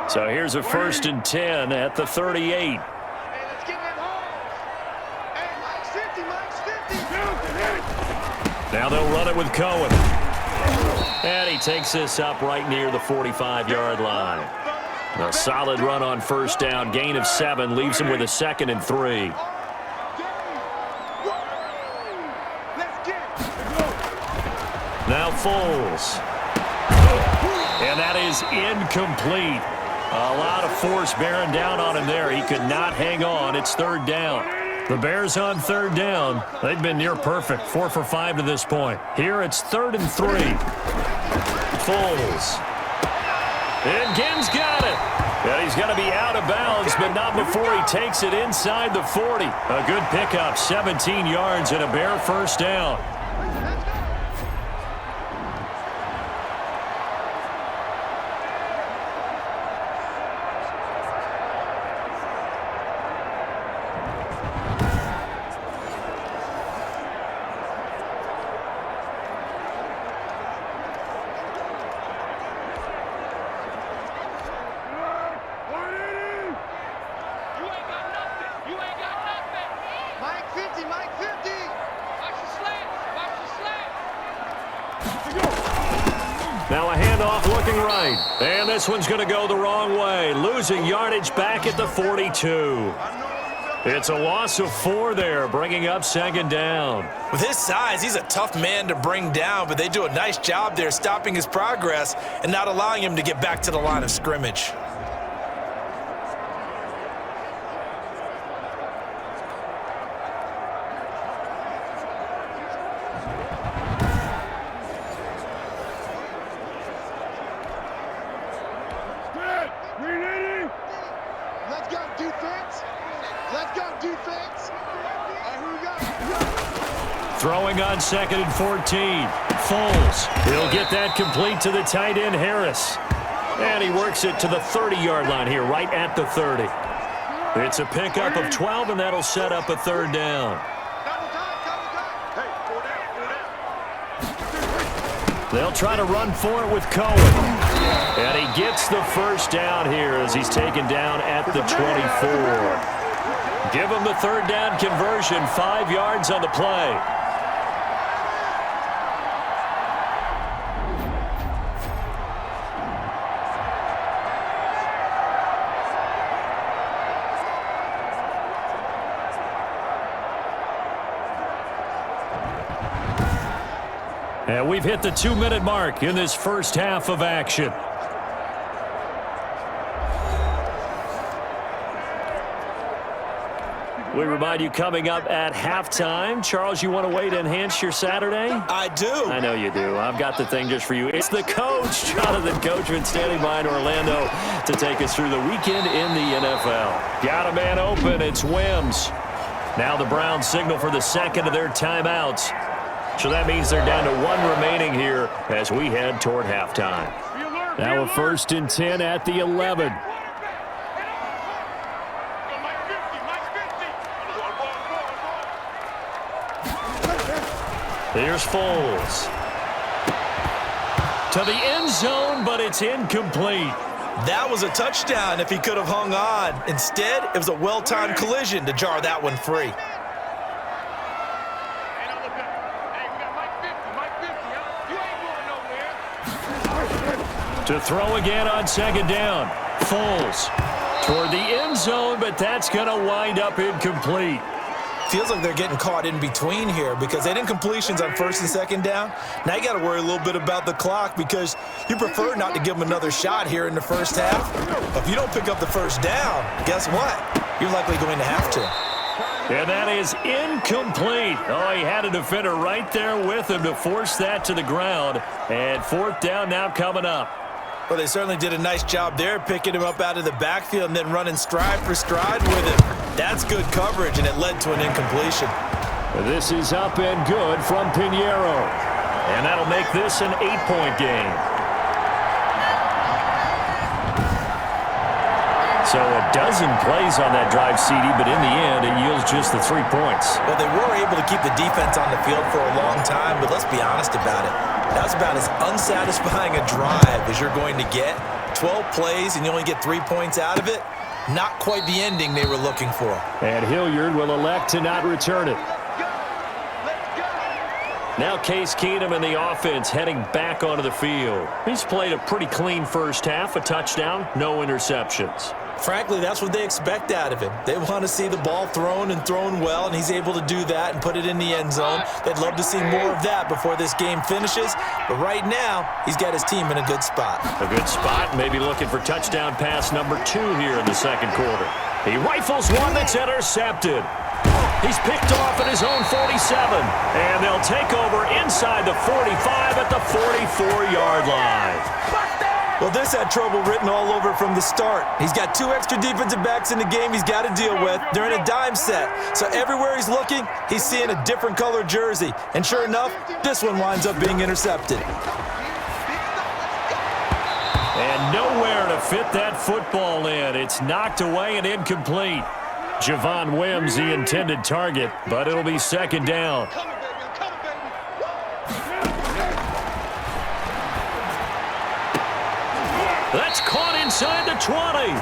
[SPEAKER 2] So here's a 1st and 10 at the 38. Now they'll run it with Cohen. And he takes this up right near the 45-yard line. A solid run on first down. Gain of 7 leaves him with a 2nd and 3. Now Foles. And that is incomplete. A lot of force bearing down on him there. He could not hang on. It's third down. The Bears on third down. They've been near perfect, 4 for 5 to this point. Here it's 3rd and 3. Foles. And Ginn's got it. And he's going to be out of bounds, but not before he takes it inside the 40. A good pickup, 17 yards and a Bear first down. Now a handoff looking right. And this one's going to go the wrong way. Losing yardage back at the 42. It's a loss of 4 there, bringing up second down.
[SPEAKER 3] With his size, he's a tough man to bring down, but they do a nice job there stopping his progress and not allowing him to get back to the line of scrimmage.
[SPEAKER 2] Throwing on 2nd and 14. Foles. He'll get that complete to the tight end, Harris. And he works it to the 30-yard line here, right at the 30. It's a pickup of 12, and that'll set up a third down. They'll try to run for it with Cohen. And he gets the first down here as he's taken down at the 24. Give him the third down conversion, 5 yards on the play. And we've hit the 2-minute mark in this first half of action. We remind you coming up at halftime. Charles, you want a way to enhance your Saturday?
[SPEAKER 3] I do.
[SPEAKER 2] I know you do. I've got the thing just for you. It's the coach, Jonathan Coachman, standing by in Orlando to take us through the weekend in the NFL. Got a man open. It's Wims. Now the Browns signal for the second of their timeouts. So that means they're down to 1 remaining here as we head toward halftime. Now a 1st and 10 at the 11. Here's Foles. To the end zone, but it's incomplete.
[SPEAKER 3] That was a touchdown if he could have hung on. Instead, it was a well-timed collision to jar that one free.
[SPEAKER 2] To throw again on second down. Foles toward the end zone, but that's going to wind up incomplete.
[SPEAKER 3] Feels like they're getting caught in between here because they didn't incompletions on 1st and 2nd down. Now you got to worry a little bit about the clock because you prefer not to give them another shot here in the first half. But if you don't pick up the first down, guess what? You're likely going to have to.
[SPEAKER 2] And that is incomplete. Oh, he had a defender right there with him to force that to the ground. And 4th down now coming up.
[SPEAKER 3] Well, they certainly did a nice job there, picking him up out of the backfield and then running stride for stride with him. That's good coverage, and it led to an incompletion.
[SPEAKER 2] This is up and good from Pinheiro. And that'll make this an 8-point game. So a dozen plays on that drive, CD, but in the end, it yields just the 3 points.
[SPEAKER 3] Well, they were able to keep the defense on the field for a long time, but let's be honest about it. That was about as unsatisfying a drive as you're going to get. 12 plays and you only get 3 points out of it. Not quite the ending they were looking for.
[SPEAKER 2] And Hilliard will elect to not return it. Now Case Keenum and the offense heading back onto the field. He's played a pretty clean first half, a touchdown, no interceptions.
[SPEAKER 3] Frankly, that's what they expect out of him. They want to see the ball thrown and thrown well, and he's able to do that and put it in the end zone. They'd love to see more of that before this game finishes, but right now, he's got his team in a good spot.
[SPEAKER 2] A good spot, maybe looking for touchdown pass number 2 here in the second quarter. He rifles one that's intercepted. He's picked off at his own 47, and they'll take over inside the 45 at the 44-yard line.
[SPEAKER 3] Well, this had trouble written all over from the start. He's got 2 extra defensive backs in the game he's got to deal with. They're in a dime set. So everywhere he's looking, he's seeing a different color jersey. And sure enough, this one winds up being intercepted.
[SPEAKER 2] And nowhere to fit that football in. It's knocked away and incomplete. Javon Wims, the intended target, but it'll be second down. That's caught inside the 20.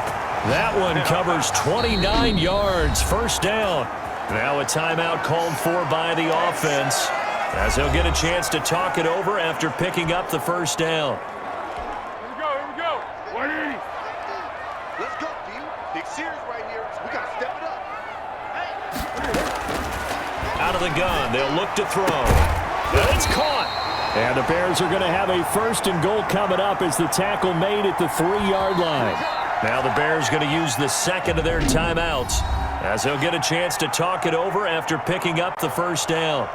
[SPEAKER 2] That one covers 29 yards, first down. Now a timeout called for by the offense, as they'll get a chance to talk it over after picking up the first down.
[SPEAKER 4] Here we go. 180. Let's go, D. Big series right here. We got to step it up.
[SPEAKER 2] Out of the gun, they'll look to throw. And it's caught.
[SPEAKER 5] And the Bears are going to have a 1st and goal coming up as the tackle made at the 3-yard line.
[SPEAKER 2] Now the Bears going to use the second of their timeouts, as they'll get a chance to talk it over after picking up the first down.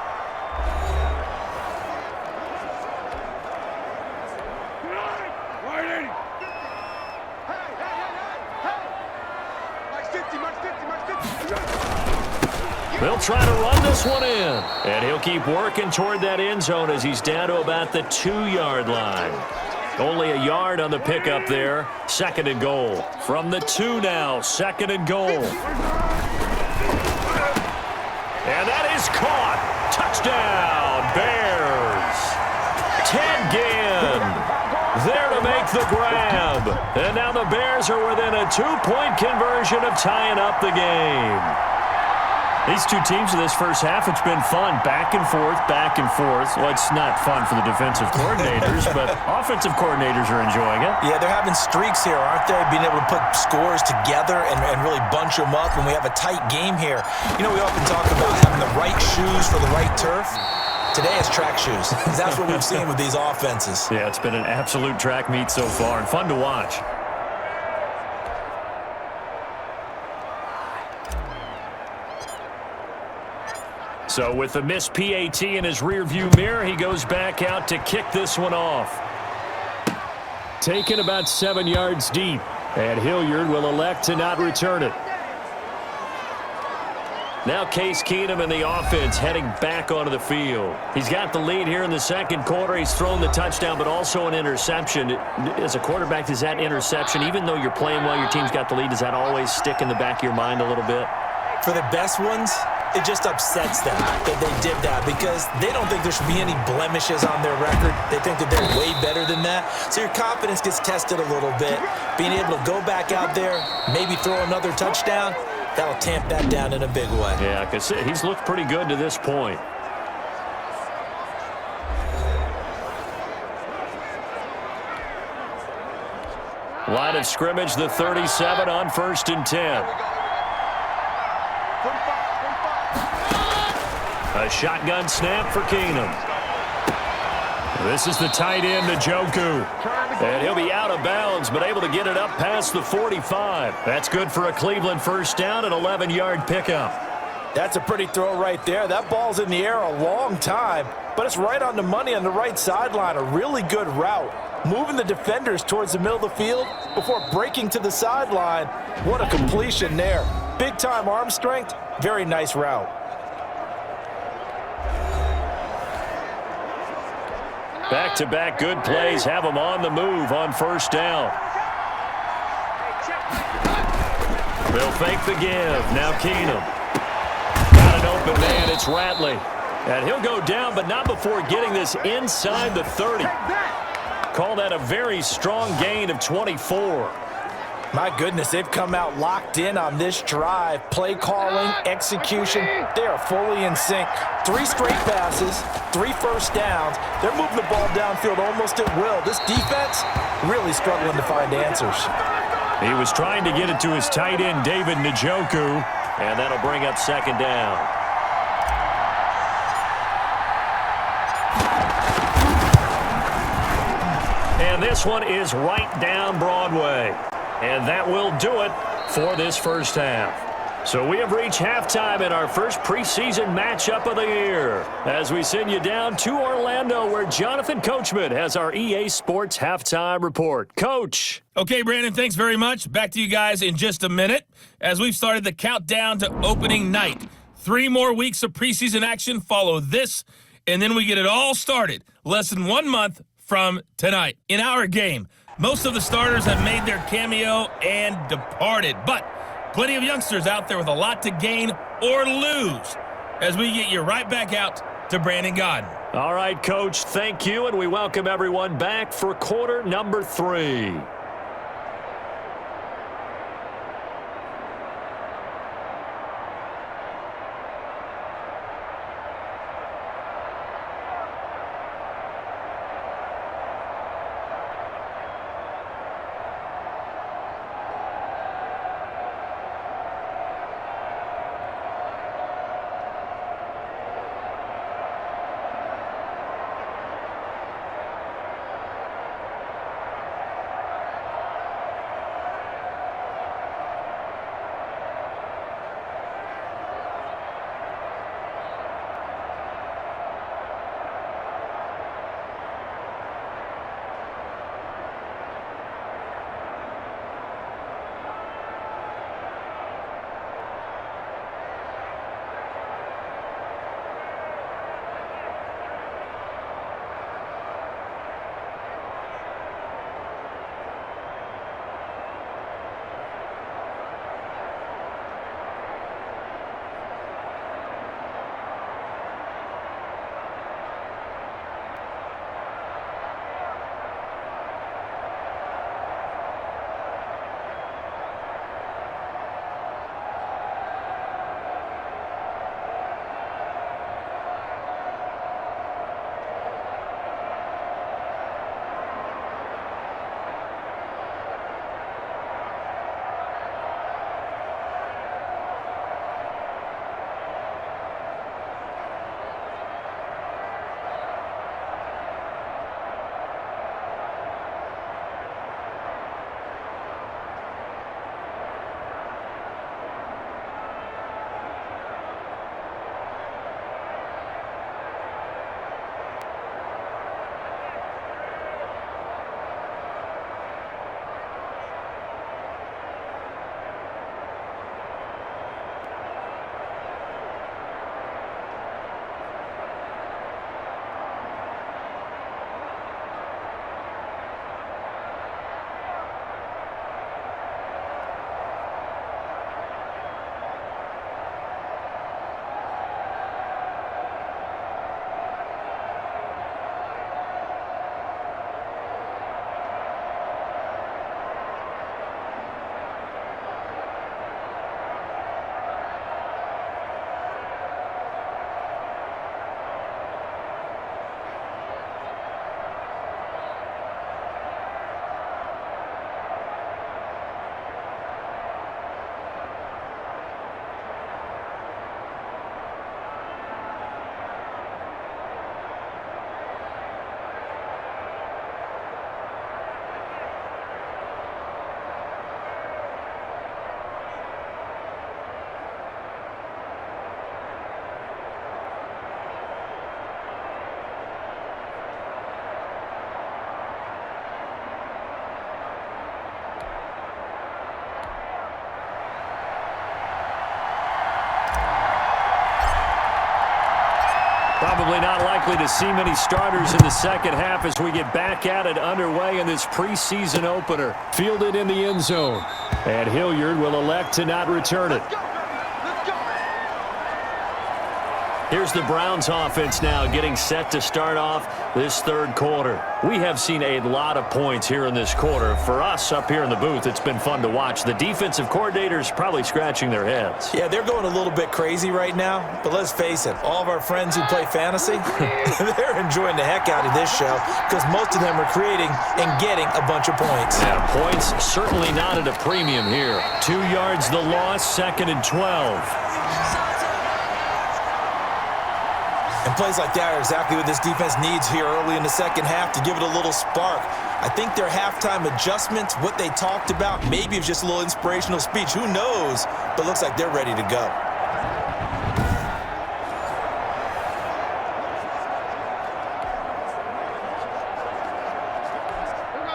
[SPEAKER 2] They'll try to run this one in, and he'll keep working toward that end zone as he's down to about the 2-yard line. Only a yard on the pickup there. 2nd and goal. From the 2 now, 2nd and goal. And that is caught. Touchdown, Bears. Ted Ginn there to make the grab. And now the Bears are within a 2-point conversion of tying up the game. These two teams in this first half, it's been fun. Back and forth, back and forth. Well, it's not fun for the defensive coordinators, but offensive coordinators are enjoying it.
[SPEAKER 3] Yeah, they're having streaks here, aren't they? Being able to put scores together and really bunch them up when we have a tight game here. You know, we often talk about having the right shoes for the right turf. Today it's track shoes. That's what we've seen with these offenses.
[SPEAKER 2] Yeah, it's been an absolute track meet so far and fun to watch. So with the missed PAT in his rearview mirror, he goes back out to kick this one off.
[SPEAKER 5] Taken about 7 yards deep, and Hilliard will elect to not return it.
[SPEAKER 2] Now Case Keenum and the offense heading back onto the field. He's got the lead here in the second quarter. He's thrown the touchdown, but also an interception. As a quarterback, does that interception, even though you're playing well, your team's got the lead, does that always stick in the back of your mind a little bit?
[SPEAKER 3] For the best ones, it just upsets them that they did that because they don't think there should be any blemishes on their record. They think that they're way better than that. So your confidence gets tested a little bit. Being able to go back out there, maybe throw another touchdown, that'll tamp that down in a big way.
[SPEAKER 2] Yeah, because he's looked pretty good to this point. Line of scrimmage, the 37 on 1st and 10. A shotgun snap for Keenum. This is the tight end, Njoku. And he'll be out of bounds, but able to get it up past the 45. That's good for a Cleveland first down and 11-yard pickup.
[SPEAKER 3] That's a pretty throw right there. That ball's in the air a long time, but it's right on the money on the right sideline. A really good route. Moving the defenders towards the middle of the field before breaking to the sideline. What a completion there. Big-time arm strength. Very nice route.
[SPEAKER 2] Back-to-back good plays have them on the move on first down. They'll fake the give. Now Keenum. Got an open man. It's Ratley. And he'll go down, but not before getting this inside the 30. Call that a very strong gain of 24.
[SPEAKER 3] My goodness, they've come out locked in on this drive. Play calling, execution, they are fully in sync. 3 straight passes, 3 first downs. They're moving the ball downfield almost at will. This defense really struggling to find answers.
[SPEAKER 2] He was trying to get it to his tight end, David Njoku, and that'll bring up second down. And this one is right down Broadway. And that will do it for this first half. So we have reached halftime in our first preseason matchup of the year as we send you down to Orlando where Jonathan Coachman has our EA Sports halftime report. Coach.
[SPEAKER 6] Okay, Brandon, thanks very much. Back to you guys in just a minute as we've started the countdown to opening night. 3 more weeks of preseason action follow this, and then we get it all started less than 1 month from tonight. In our game, most of the starters have made their cameo and departed, but plenty of youngsters out there with a lot to gain or lose as we get you right back out to Brandon Godden.
[SPEAKER 2] All right, Coach, thank you, and we welcome everyone back for quarter number 3. Probably not likely to see many starters in the second half as we get back at it underway in this preseason opener. Fielded in the end zone. And Hilliard will elect to not return it. Here's the Browns offense now getting set to start off this third quarter. We have seen a lot of points here in this quarter. For us up here in the booth, it's been fun to watch. The defensive coordinators probably scratching their heads.
[SPEAKER 3] Yeah, they're going a little bit crazy right now, but let's face it, all of our friends who play fantasy, they're enjoying the heck out of this show because most of them are creating and getting a bunch of points.
[SPEAKER 2] Yeah, points certainly not at a premium here. 2 yards the loss, 2nd and 12.
[SPEAKER 3] And plays like that are exactly what this defense needs here early in the second half to give it a little spark. I think their halftime adjustments, what they talked about, maybe it's just a little inspirational speech. Who knows? But it looks like they're ready to go.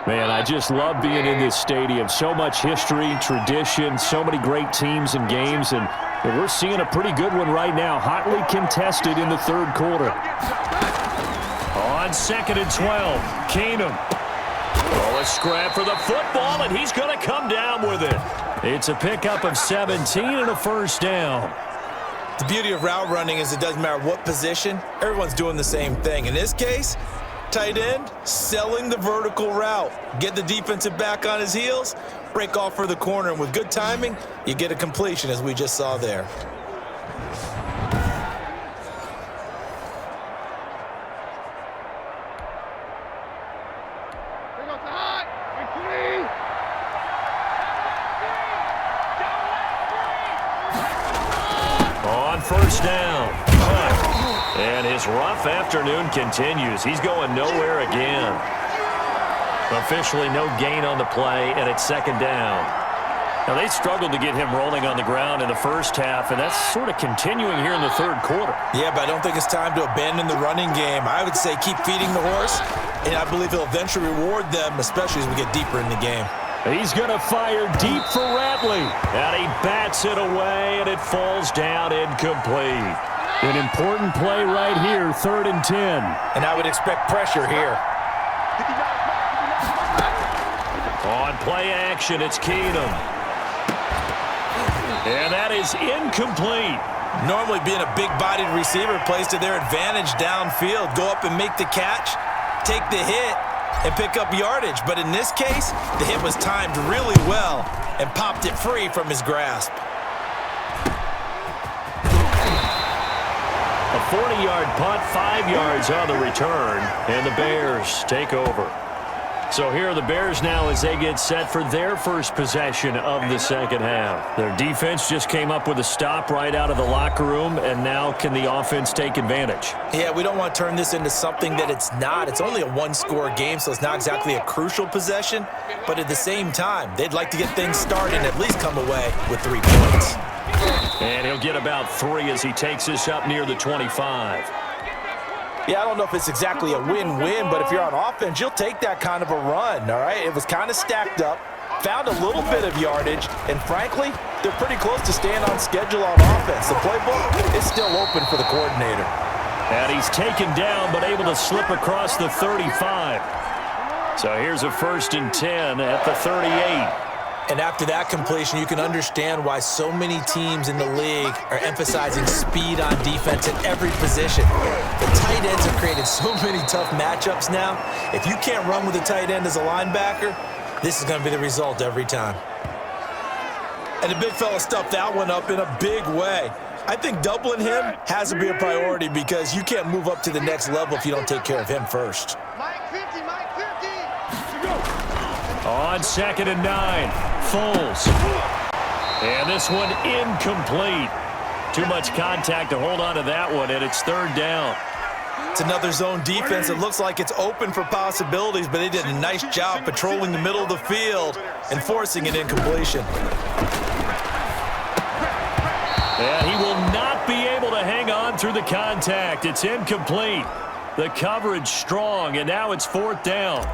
[SPEAKER 5] Man, I just love being in this stadium. So much history, tradition, so many great teams and games, and we're seeing a pretty good one right now, hotly contested in the third quarter.
[SPEAKER 2] On 2nd and 12, Keenum. Oh, a scrap for the football, and he's going to come down with it. It's a pickup of 17 and a first down.
[SPEAKER 3] The beauty of route running is it doesn't matter what position, everyone's doing the same thing. In this case, tight end, selling the vertical route. Get the defensive back on his heels, break off for the corner, and with good timing, you get a completion as we just saw there.
[SPEAKER 2] On first down. And his rough afternoon continues. He's going nowhere again. Officially no gain on the play, and it's 2nd down. Now, they struggled to get him rolling on the ground in the first half, and that's sort of continuing here in the third quarter.
[SPEAKER 3] Yeah, but I don't think it's time to abandon the running game. I would say keep feeding the horse, and I believe he'll eventually reward them, especially as we get deeper in the game.
[SPEAKER 2] He's going to fire deep for Ratley. And he bats it away, and it falls down incomplete.
[SPEAKER 5] An important play right here, 3rd and 10.
[SPEAKER 3] And I would expect pressure here.
[SPEAKER 2] On play action, it's Keenum. And that is incomplete.
[SPEAKER 3] Normally being a big-bodied receiver plays to their advantage downfield. Go up and make the catch, take the hit, and pick up yardage. But in this case, the hit was timed really well and popped it free from his grasp.
[SPEAKER 2] A 40-yard punt, 5 yards on the return, and the Bears take over. So here are the Bears now as they get set for their first possession of the second half. Their defense just came up with a stop right out of the locker room, and now can the offense take advantage?
[SPEAKER 3] Yeah, we don't want to turn this into something that it's not. It's only a one-score game, so it's not exactly a crucial possession. But at the same time, they'd like to get things started and at least come away with 3 points.
[SPEAKER 2] And he'll get about 3 as he takes this up near the 25.
[SPEAKER 3] Yeah, I don't know if it's exactly a win-win, but if you're on offense, you'll take that kind of a run, all right? It was kind of stacked up, found a little bit of yardage, and frankly, they're pretty close to staying on schedule on offense. The playbook is still open for the coordinator.
[SPEAKER 2] And he's taken down, but able to slip across the 35. So here's a 1st and 10 at the 38.
[SPEAKER 3] And after that completion, you can understand why so many teams in the league are emphasizing speed on defense at every position. The tight ends have created so many tough matchups now. If you can't run with a tight end as a linebacker, this is going to be the result every time. And the big fella stuffed that one up in a big way. I think doubling him has to be a priority because you can't move up to the next level if you don't take care of him first.
[SPEAKER 4] Mike 50, Mike 50.
[SPEAKER 2] On 2nd and 9, Foles. And this one incomplete. Too much contact to hold on to that one, and it's 3rd down.
[SPEAKER 3] It's another zone defense. It looks like it's open for possibilities, but they did a nice job patrolling the middle of the field and forcing an incompletion.
[SPEAKER 2] And he will not be able to hang on through the contact. It's incomplete. The coverage strong, and now it's 4th down.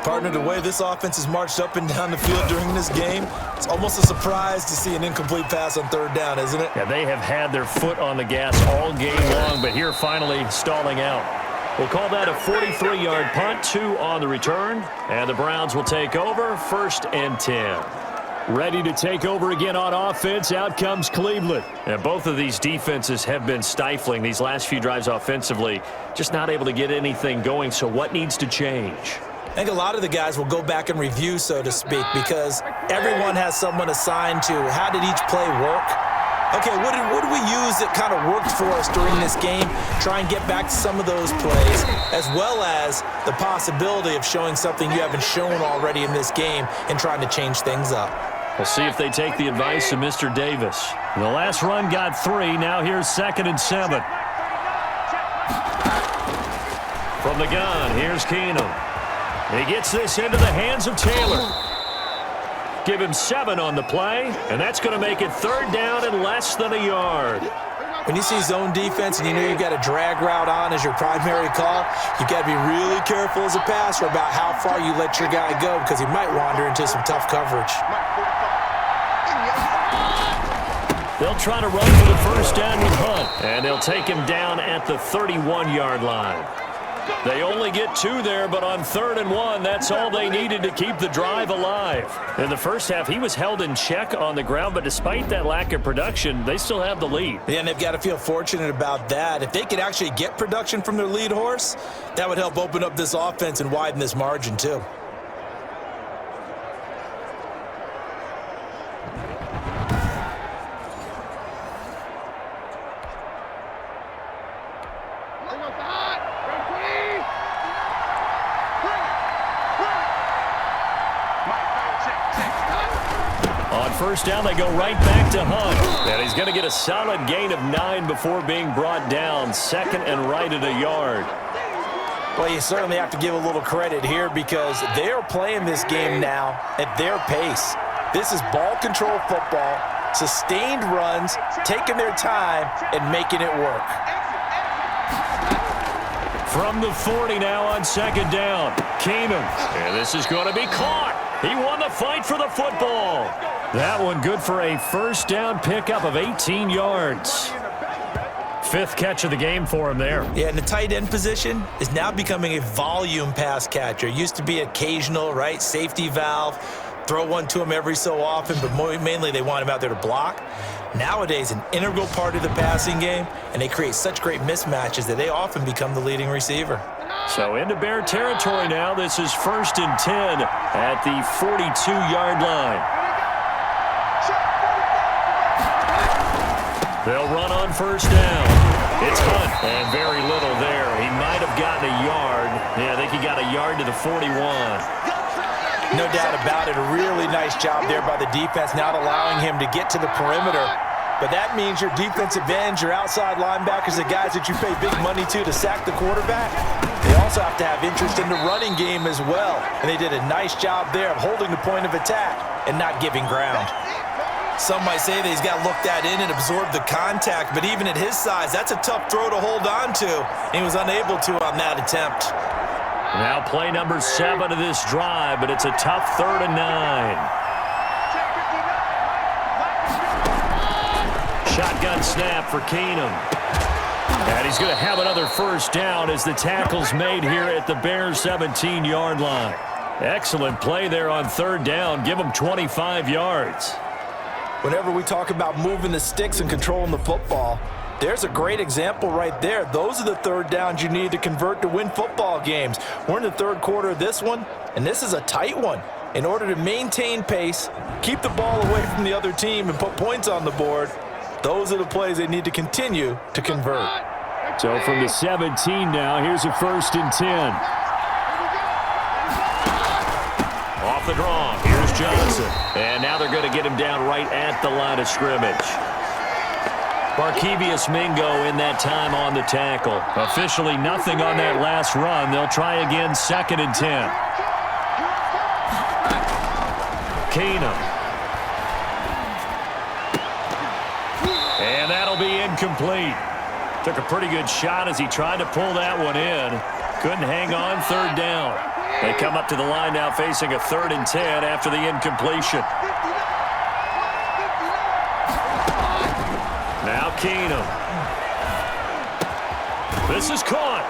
[SPEAKER 3] Partner, the way this offense has marched up and down the field during this game, it's almost a surprise to see an incomplete pass on 3rd down, isn't it?
[SPEAKER 2] Yeah, they have had their foot on the gas all game long, but here finally stalling out. We'll call that a 43-yard punt, 2 on the return, and the Browns will take over 1st and 10.
[SPEAKER 5] Ready to take over again on offense. Out comes Cleveland.
[SPEAKER 2] And both of these defenses have been stifling these last few drives offensively. Just not able to get anything going. So what needs to change?
[SPEAKER 3] I think a lot of the guys will go back and review, so to speak, because everyone has someone assigned to how did each play work. Okay, what did we use that kind of worked for us during this game? Try and get back to some of those plays, as well as the possibility of showing something you haven't shown already in this game and trying to change things up.
[SPEAKER 2] We'll see if they take the advice of Mr. Davis.
[SPEAKER 5] The last run got 3. Now here's 2nd and 7.
[SPEAKER 2] From the gun, here's Keenum. He gets this into the hands of Taylor. Give him 7 on the play, and that's going to make it 3rd down and less than a yard.
[SPEAKER 3] When you see zone defense and you know you've got a drag route on as your primary call, you've got to be really careful as a passer about how far you let your guy go because he might wander into some tough coverage.
[SPEAKER 2] They'll try to run for the 1st down with Hunt, and they'll take him down at the 31-yard line. They only get 2 there, but on 3rd and 1, that's all they needed to keep the drive alive. In the first half, he was held in check on the ground, but despite that lack of production, they still have the lead.
[SPEAKER 3] Yeah, and they've got to feel fortunate about that. If they could actually get production from their lead horse, that would help open up this offense and widen this margin too.
[SPEAKER 2] On 1st down, they go right back to Hunt. And he's going to get a solid gain of 9 before being brought down. 2nd and right at a yard.
[SPEAKER 3] Well, you certainly have to give a little credit here because they are playing this game now at their pace. This is ball control football, sustained runs, taking their time, and making it work.
[SPEAKER 2] From the 40 now on 2nd down. Keenum. And this is going to be caught. He won the fight for the football. That one good for a 1st down pickup of 18 yards. 5th catch of the game for him there.
[SPEAKER 3] Yeah, and the tight end position is now becoming a volume pass catcher. It used to be occasional, right? Safety valve. Throw one to him every so often, but mainly they want him out there to block. Nowadays, an integral part of the passing game, and they create such great mismatches that they often become the leading receiver.
[SPEAKER 2] So into Bear territory now. This is 1st and 10 at the 42-yard line. They'll run on 1st down. It's Hunt, and very little there. He might have gotten a yard. Yeah, I think he got a yard to the 41.
[SPEAKER 3] No doubt about it. A really nice job there by the defense, not allowing him to get to the perimeter. But that means your defensive ends, your outside linebackers, the guys that you pay big money to sack the quarterback, they also have to have interest in the running game as well. And they did a nice job there of holding the point of attack and not giving ground. Some might say that he's got to look that in and absorb the contact, but even at his size, that's a tough throw to hold on to. And he was unable to on that attempt.
[SPEAKER 2] Now play number 7 of this drive, but it's a tough 3rd and 9. Shotgun snap for Keenum. And he's going to have another 1st down as the tackle's made here at the Bears' 17-yard line. Excellent play there on 3rd down. Give him 25 yards.
[SPEAKER 3] Whenever we talk about moving the sticks and controlling the football, there's a great example right there. Those are the 3rd downs you need to convert to win football games. We're in the 3rd quarter of this one, and this is a tight one. In order to maintain pace, keep the ball away from the other team, and put points on the board, those are the plays they need to continue to convert.
[SPEAKER 5] So from the 17 now, here's a 1st and 10.
[SPEAKER 2] Off the draw, here's Johnson. And now they're going to get him down right at the line of scrimmage. Barkevius Mingo in that time on the tackle. Officially nothing on that last run. They'll try again, 2nd and 10. Keenum. And that'll be incomplete. Took a pretty good shot as he tried to pull that one in. Couldn't hang on, 3rd down. They come up to the line now facing a 3rd and 10 after the incompletion. Now Keenum. This is caught.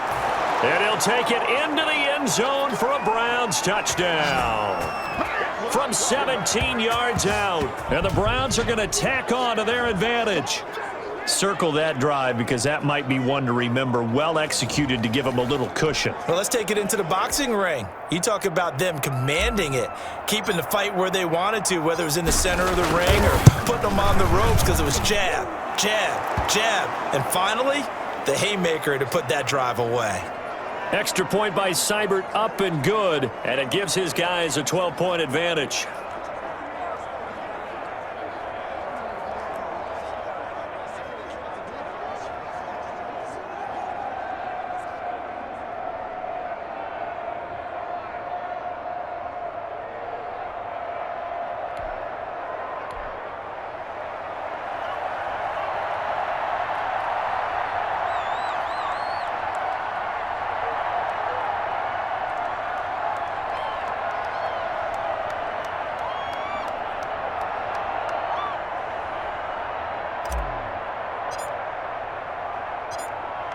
[SPEAKER 2] And he'll take it into the end zone for a Browns touchdown. From 17 yards out. And the Browns are going to tack on to their advantage. Circle that drive because that might be one to remember. Well executed to give them a little cushion.
[SPEAKER 3] Well, let's take it into the boxing ring. You talk about them commanding it, keeping the fight where they wanted to, whether it was in the center of the ring or putting them on the ropes because it was jab, jab, jab. And finally, the haymaker to put that drive away.
[SPEAKER 2] Extra point by Seibert, up and good, and it gives his guys a 12-point advantage.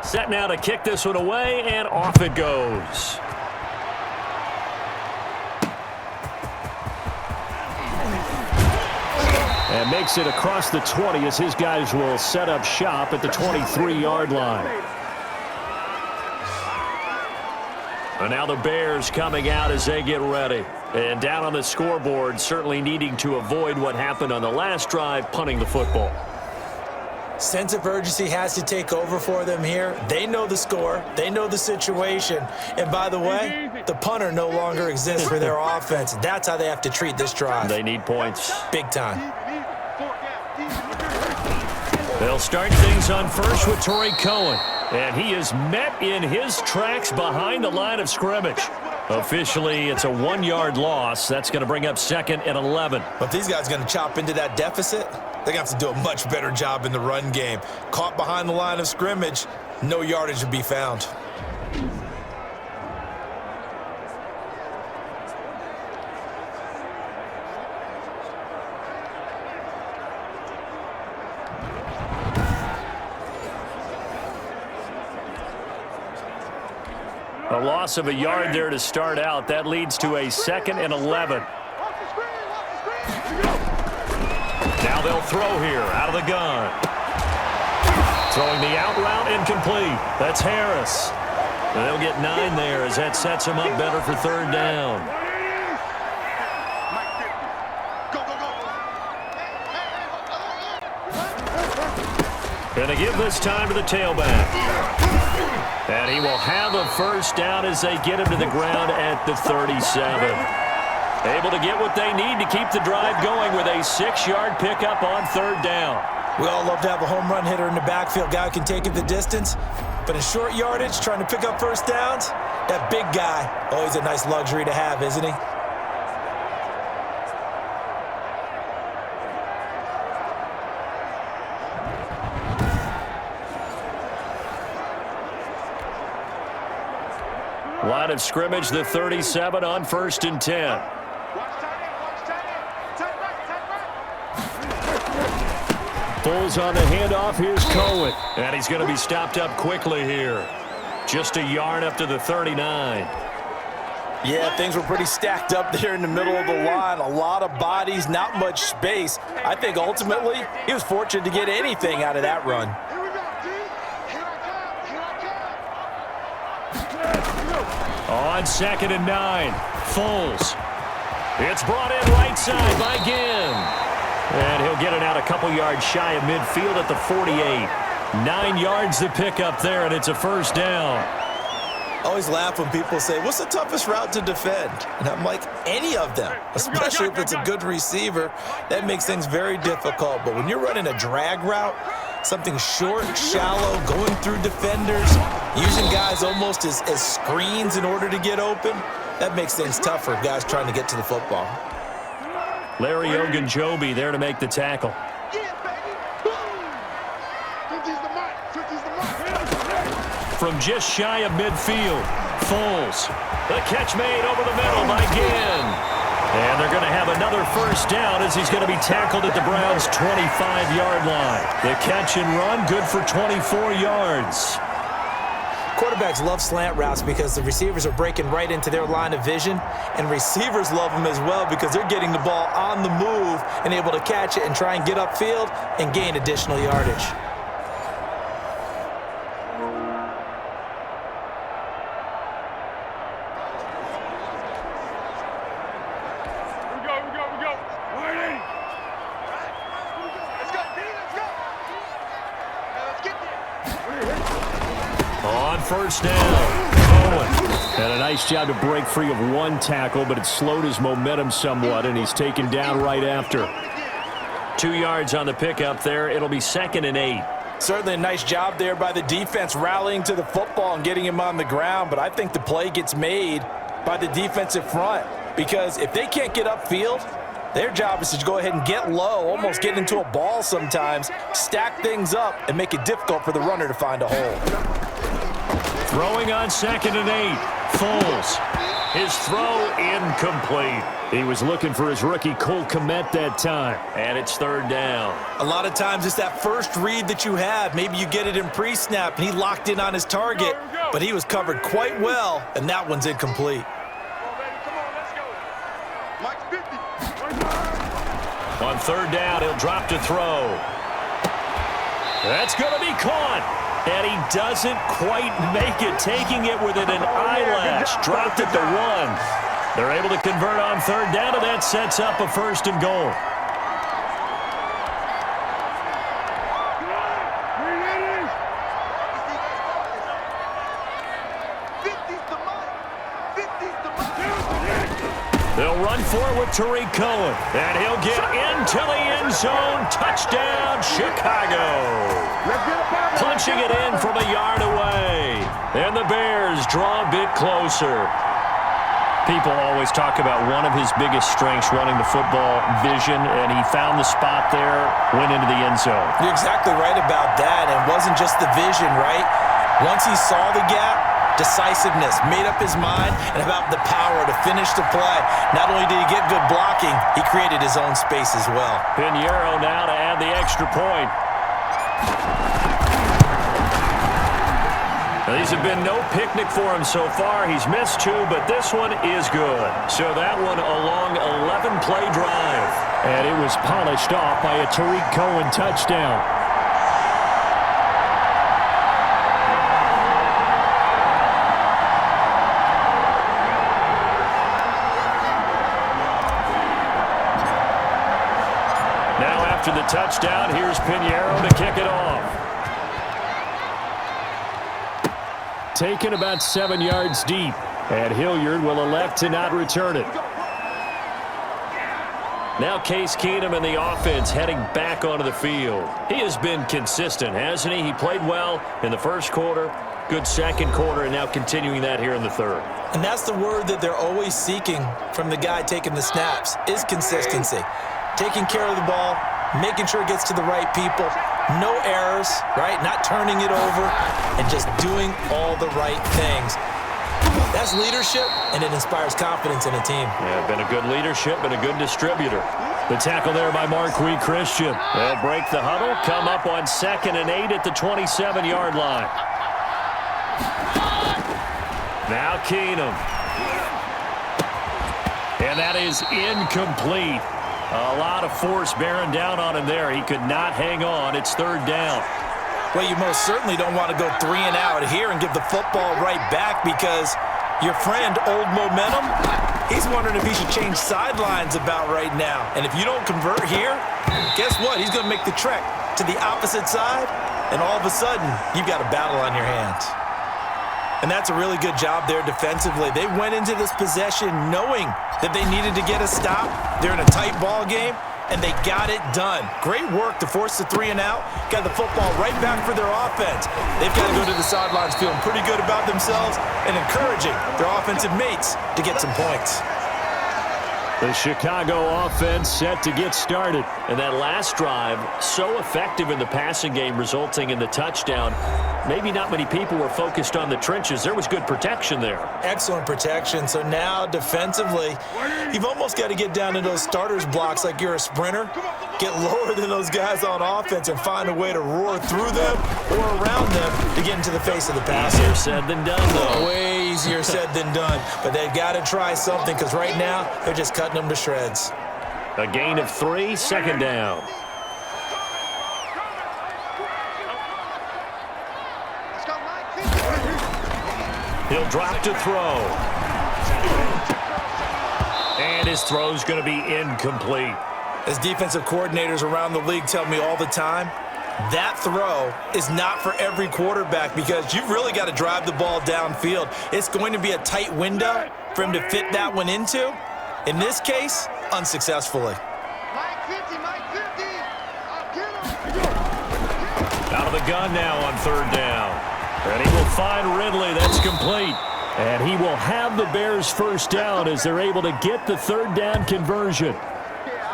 [SPEAKER 2] Set now to kick this one away, and off it goes. And makes it across the 20 as his guys will set up shop at the 23-yard line. And now the Bears coming out as they get ready. And down on the scoreboard, certainly needing to avoid what happened on the last drive, punting the football.
[SPEAKER 3] Sense of urgency has to take over for them here. They know the score. They know the situation. And by the way, the punter no longer exists for their offense. That's how they have to treat this drive.
[SPEAKER 2] They need points.
[SPEAKER 3] Big time.
[SPEAKER 2] They'll start things on first with Torrey Cohen. And he is met in his tracks behind the line of scrimmage. Officially, it's a 1-yard loss. That's going to bring up 2nd and 11.
[SPEAKER 3] But these guys are going to chop into that deficit. They're going to have to do a much better job in the run game. Caught behind the line of scrimmage, no yardage to be found.
[SPEAKER 2] A loss of a yard there to start out. That leads to a 2nd and 11. Now they'll throw here out of the gun. Throwing the out route incomplete. That's Harris. And they'll get 9 there as that sets them up better for 3rd down. Gonna give this time to the tailback. And he will have a 1st down as they get him to the ground at the 37. Able to get what they need to keep the drive going with a 6-yard pickup on 3rd down.
[SPEAKER 3] We all love to have a home run hitter in the backfield. Guy who can take it the distance. But in short yardage, trying to pick up 1st downs, that big guy, always a nice luxury to have, isn't he?
[SPEAKER 2] Line of scrimmage, the 37 on 1st and 10. Bulls on the handoff. Here's Cohen. And he's going to be stopped up quickly here. Just a yard up to the 39.
[SPEAKER 3] Yeah, things were pretty stacked up there in the middle of the line. A lot of bodies, not much space. I think ultimately he was fortunate to get anything out of that run.
[SPEAKER 2] On 2nd and 9. Foles. It's brought in right side by Ginn. And he'll get it out a couple yards shy of midfield at the 48. 9 yards to pick up there, and it's a 1st down.
[SPEAKER 3] I always laugh when people say, what's the toughest route to defend? And I'm like, any of them, especially if it's a good receiver. That makes things very difficult. But when you're running a drag route, something short, shallow, going through defenders, using guys almost as screens in order to get open, that makes things tough for guys trying to get to the football.
[SPEAKER 2] Larry Ogunjobi there to make the tackle. From just shy of midfield, Foles. The catch made over the middle by Ginn. And they're going to have another 1st down as he's going to be tackled at the Browns' 25-yard line. The catch and run, good for 24 yards.
[SPEAKER 3] Quarterbacks love slant routes because the receivers are breaking right into their line of vision, and receivers love them as well because they're getting the ball on the move and able to catch it and try and get upfield and gain additional yardage.
[SPEAKER 2] First down. Cohen had a nice job to break free of one tackle, but it slowed his momentum somewhat, and he's taken down right after. 2 yards on the pickup there. It'll be 2nd and 8.
[SPEAKER 3] Certainly a nice job there by the defense rallying to the football and getting him on the ground, but I think the play gets made by the defensive front because if they can't get upfield, their job is to go ahead and get low, almost get into a ball sometimes, stack things up, and make it difficult for the runner to find a hole.
[SPEAKER 2] Throwing on 2nd and 8. Foles. His throw incomplete. He was looking for his rookie Cole Kmet that time. And it's 3rd down.
[SPEAKER 3] A lot of times it's that first read that you have. Maybe you get it in pre-snap and he locked in on his target, but he was covered quite well, and that one's incomplete.
[SPEAKER 2] On 3rd down, he'll drop to throw. That's going to be caught. And he doesn't quite make it, taking it within an eyelash. Dropped it to 1. They're able to convert on 3rd down, and that sets up a 1st and goal. They'll run for it with Tariq Cohen, and he'll get into the end zone. Touchdown, Chicago. Punching it in from a yard away. And the Bears draw a bit closer. People always talk about one of his biggest strengths running the football, vision, and he found the spot there, went into the end zone.
[SPEAKER 3] You're exactly right about that. And it wasn't just the vision, right? Once he saw the gap, decisiveness, made up his mind, and about the power to finish the play. Not only did he get good blocking, he created his own space as well.
[SPEAKER 2] Pinheiro now to add the extra point. Now, these have been no picnic for him so far. He's missed 2, but this one is good. So that one a long 11-play drive. And it was polished off by a Tariq Cohen touchdown. Now after the touchdown, here's Pinheiro to kick it off. Taken about 7 yards deep, and Hilliard will elect to not return it. Now Case Keenum and the offense heading back onto the field. He has been consistent, hasn't he? He played well in the first quarter, good second quarter, and now continuing that here in the third.
[SPEAKER 3] And that's the word that they're always seeking from the guy taking the snaps, is consistency. Taking care of the ball, making sure it gets to the right people, no errors, right? Not turning it over, and just doing all the right things. That's leadership, and it inspires confidence in a team.
[SPEAKER 2] Yeah, been a good leadership and a good distributor. The tackle there by Marquis Christian. They'll break the huddle, come up on 2nd and 8 at the 27-yard line. Now Keenum. And that is incomplete. A lot of force bearing down on him there. He could not hang on. It's 3rd down.
[SPEAKER 3] Well, you most certainly don't want to go 3 and out here and give the football right back because your friend, Old Momentum, he's wondering if he should change sidelines about right now. And if you don't convert here, guess what? He's going to make the trek to the opposite side, and all of a sudden, you've got a battle on your hands. And that's a really good job there defensively. They went into this possession knowing that they needed to get a stop. They're in a tight ball game, and they got it done. Great work to force the 3 and out. Got the football right back for their offense. They've got to go to the sidelines feeling pretty good about themselves and encouraging their offensive mates to get some points.
[SPEAKER 5] The Chicago offense set to get started.
[SPEAKER 2] And that last drive, so effective in the passing game, resulting in the touchdown. Maybe not many people were focused on the trenches. There was good protection there.
[SPEAKER 3] Excellent protection. So now defensively, you've almost got to get down to those starters blocks like you're a sprinter. Get lower than those guys on offense and find a way to roar through them or around them to get into the face of the passer.
[SPEAKER 2] Easier said than done, though.
[SPEAKER 3] Way easier said than done. But they've got to try something because right now they're just cutting them to shreds.
[SPEAKER 2] A gain of 3, second down.
[SPEAKER 4] Let's go, Mike.
[SPEAKER 2] He'll drop to throw. And his throw's going to be incomplete.
[SPEAKER 3] As defensive coordinators around the league tell me all the time, that throw is not for every quarterback because you've really got to drive the ball downfield. It's going to be a tight window for him to fit that one into. In this case, unsuccessfully.
[SPEAKER 4] Mike 50, Mike 50. I'll get him.
[SPEAKER 2] Out of the gun now on third down. And he will find Ridley. That's complete. And he will have the Bears first down as they're able to get the third down conversion.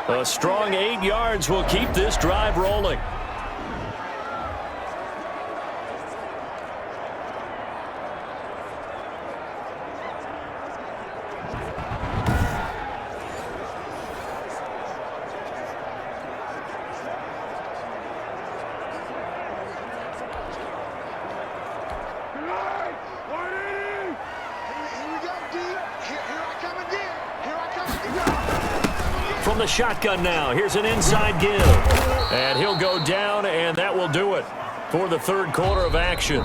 [SPEAKER 2] A strong 8 yards will keep this drive rolling. From the shotgun now, here's an inside give. And he'll go down, and that will do it for the third quarter of action.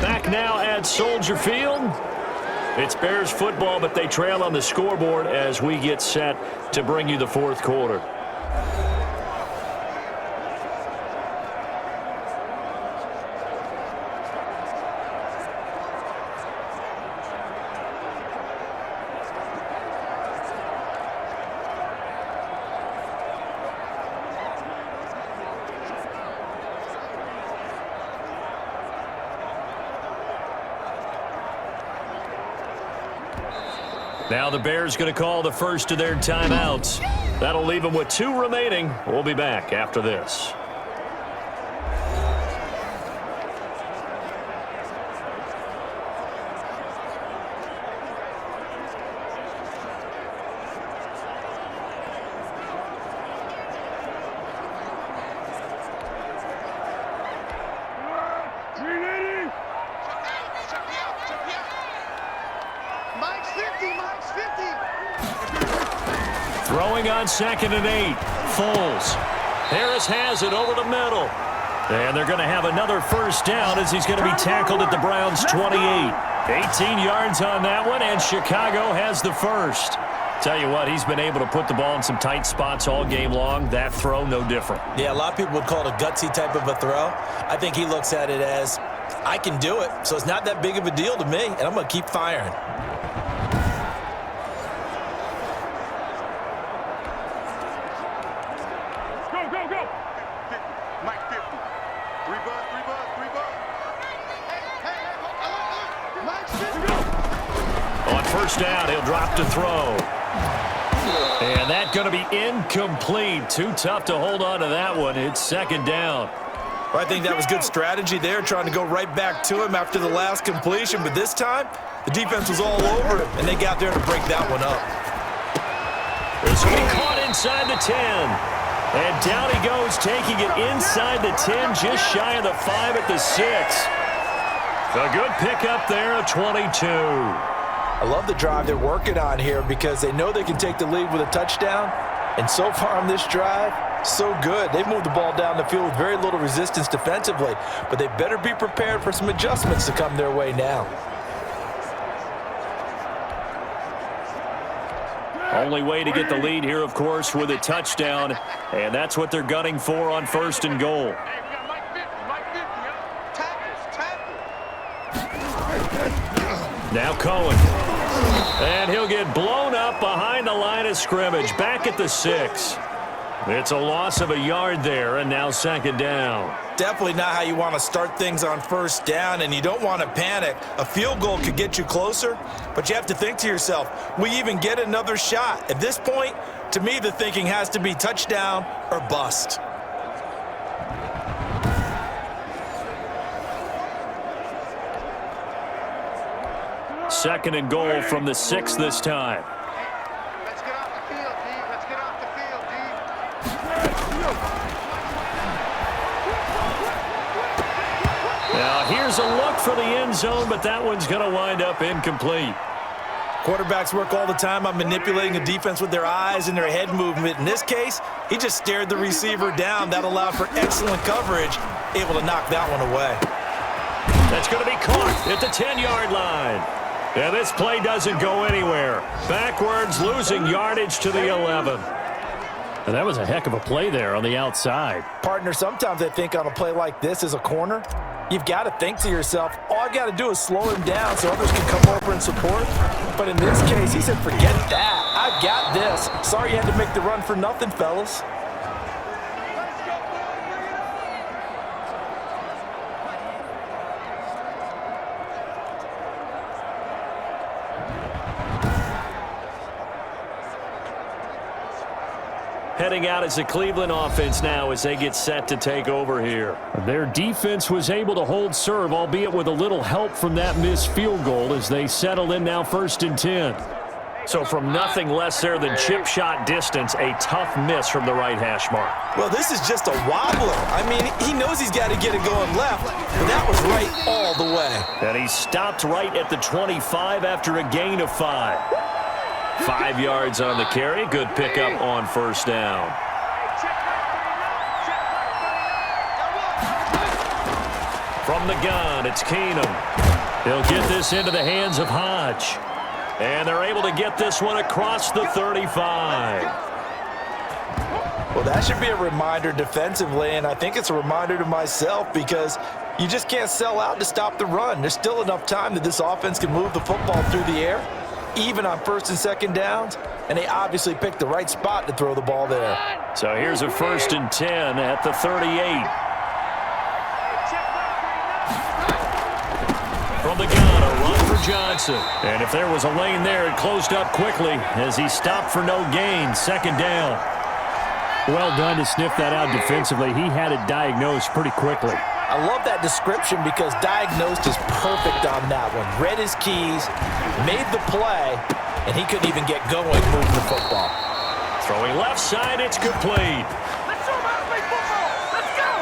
[SPEAKER 2] Back now at Soldier Field. It's Bears football, but they trail on the scoreboard as we get set to bring you the fourth quarter. Now the Bears going to call the first of their timeouts. That'll leave them with 2 remaining. We'll be back after this. Throwing on 2nd and 8. Foles. Harris has it over the middle. And they're going to have another first down as he's going to be tackled at the Browns' 28. 18 yards on that one, and Chicago has the first. Tell you what, he's been able to put the ball in some tight spots all game long. That throw, no different.
[SPEAKER 3] Yeah, a lot of people would call it a gutsy type of a throw. I think he looks at it as, I can do it, so it's not that big of a deal to me, and I'm going to keep firing.
[SPEAKER 2] First down, he'll drop to throw. And that's going to be incomplete. Too tough to hold on to that one. It's 2nd down.
[SPEAKER 3] Well, I think that was good strategy there, trying to go right back to him after the last completion. But this time, the defense was all over him, and they got there to break that one up.
[SPEAKER 2] This will be caught inside the 10. And down he goes, taking it inside the 10, just shy of the 5 at the 6. A good pickup there, a 22.
[SPEAKER 3] I love the drive they're working on here because they know they can take the lead with a touchdown. And so far on this drive, so good. They've moved the ball down the field with very little resistance defensively. But they better be prepared for some adjustments to come their way now.
[SPEAKER 2] Only way to get the lead here, of course, with a touchdown. And that's what they're gunning for on 1st and goal. Now Cohen. And he'll get blown up behind the line of scrimmage, back at the 6. It's a loss of a yard there, and now second down.
[SPEAKER 3] Definitely not how you want to start things on first down, and you don't want to panic. A field goal could get you closer, but you have to think to yourself, we even get another shot? At this point, to me, the thinking has to be touchdown or bust.
[SPEAKER 2] Second and goal from the 6 this time.
[SPEAKER 4] Let's get off the field, D. Let's get off the field, D.
[SPEAKER 2] Now here's a look for the end zone, but that one's going to wind up incomplete.
[SPEAKER 3] Quarterbacks work all the time on manipulating a defense with their eyes and their head movement. In this case, he just stared the receiver down. That allowed for excellent coverage, able to knock that one away.
[SPEAKER 2] That's going to be caught at the 10-yard line. And this play doesn't go anywhere. Backwards, losing yardage to the 11. And that was a heck of a play there on the outside.
[SPEAKER 3] Partner, sometimes I think on a play like this as a corner, you've got to think to yourself, all I got to do is slow him down so others can come over and support. But in this case, he said, forget that. I've got this. Sorry you had to make the run for nothing, fellas.
[SPEAKER 2] Heading out as the Cleveland offense now as they get set to take over here.
[SPEAKER 5] Their defense was able to hold serve, albeit with a little help from that missed field goal as they settle in now 1st and 10.
[SPEAKER 2] So from nothing less there than chip shot distance, a tough miss from the right hash mark.
[SPEAKER 3] Well, this is just a wobbler. I mean, he knows he's got to get it going left, but that was right all the way.
[SPEAKER 2] And he stopped right at the 25 after a gain of 5. 5 yards on the carry. Good pickup on first down. From the gun, it's Keenum. He'll get this into the hands of Hodge. And they're able to get this one across the 35.
[SPEAKER 3] Well, that should be a reminder defensively, and I think it's a reminder to myself because you just can't sell out to stop the run. There's still enough time that this offense can move the football through the air, even on 1st and 2nd downs, and they obviously picked the right spot to throw the ball there.
[SPEAKER 2] So here's a 1st and 10 at the 38. From the gun, a run for Johnson. And if there was a lane there, it closed up quickly as he stopped for no gain. 2nd down.
[SPEAKER 5] Well done to sniff that out defensively. He had it diagnosed pretty quickly.
[SPEAKER 3] I love that description because diagnosed is perfect on that one. Read his keys, made the play, and he couldn't even get going moving the football.
[SPEAKER 2] Throwing left side, it's complete.
[SPEAKER 4] Let's show them how to play football. Let's go.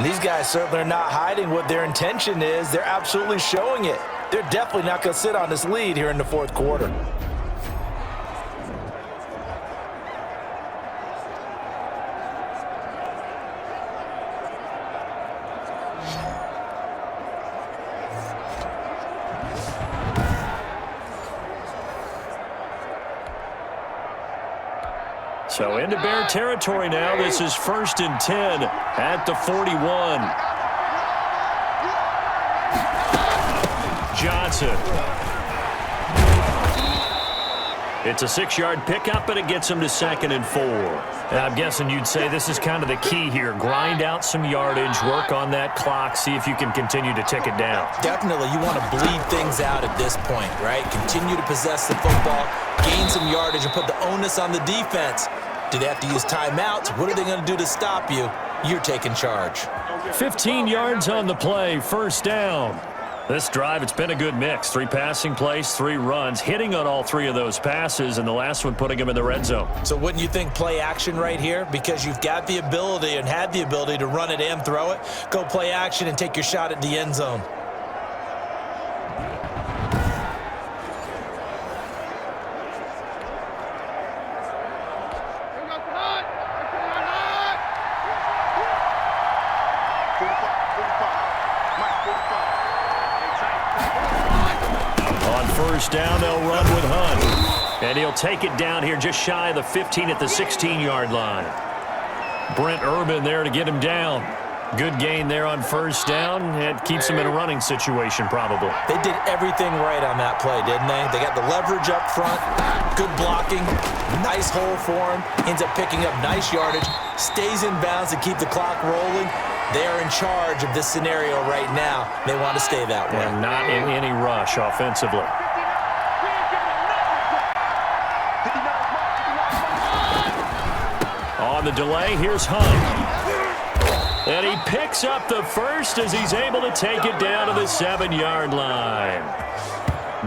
[SPEAKER 3] And these guys certainly are not hiding what their intention is. They're absolutely showing it. They're definitely not going to sit on this lead here in the 4th quarter.
[SPEAKER 2] So into Bear territory now. This is 1st and 10 at the 41. Johnson. It's a 6-yard pickup, but it gets him to 2nd and 4. And I'm guessing you'd say this is kind of the key here. Grind out some yardage, work on that clock, see if you can continue to tick it down.
[SPEAKER 3] Definitely, you want to bleed things out at this point, right? Continue to possess the football, gain some yardage, and put the onus on the defense. Do they have to use timeouts? What are they going to do to stop you? You're taking charge.
[SPEAKER 2] 15 yards on the play, 1st down. This drive, it's been a good mix. 3 passing plays, 3 runs, hitting on all 3 of those passes, and the last one putting him in the red zone.
[SPEAKER 3] So wouldn't you think play action right here? Because you've got the ability and had the ability to run it and throw it. Go play action and take your shot at the end zone.
[SPEAKER 2] First down, they'll run with Hunt. And he'll take it down here just shy of the 15 at the 16-yard line. Brent Urban there to get him down. Good gain there on first down. It keeps them in a running situation probably.
[SPEAKER 3] They did everything right on that play, didn't they? They got the leverage up front, good blocking, nice hole for him, ends up picking up nice yardage, stays in bounds to keep the clock rolling. They are in charge of this scenario right now. They want to stay that way.
[SPEAKER 2] And not in any rush offensively. On the delay, here's Hunt. And he picks up the first as he's able to take it down to the 7-yard line.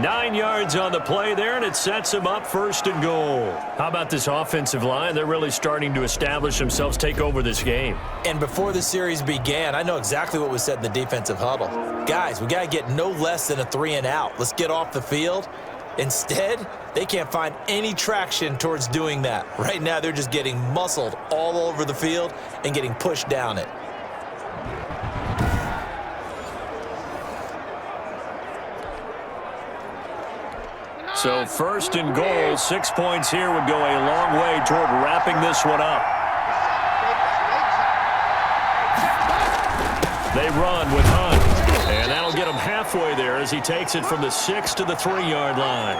[SPEAKER 2] 9 yards on the play there, and it sets him up 1st and goal. How about this offensive line? They're really starting to establish themselves, take over this game.
[SPEAKER 3] And before the series began, I know exactly what was said in the defensive huddle. Guys, we got to get no less than a 3-and-out. Let's get off the field. Instead, they can't find any traction towards doing that. Right now, they're just getting muscled all over the field and getting pushed down it.
[SPEAKER 2] So 1st and goal, 6 points here would go a long way toward wrapping this one up. They run with Hunt, and that'll get him halfway there as he takes it from the 6 to the 3-yard line.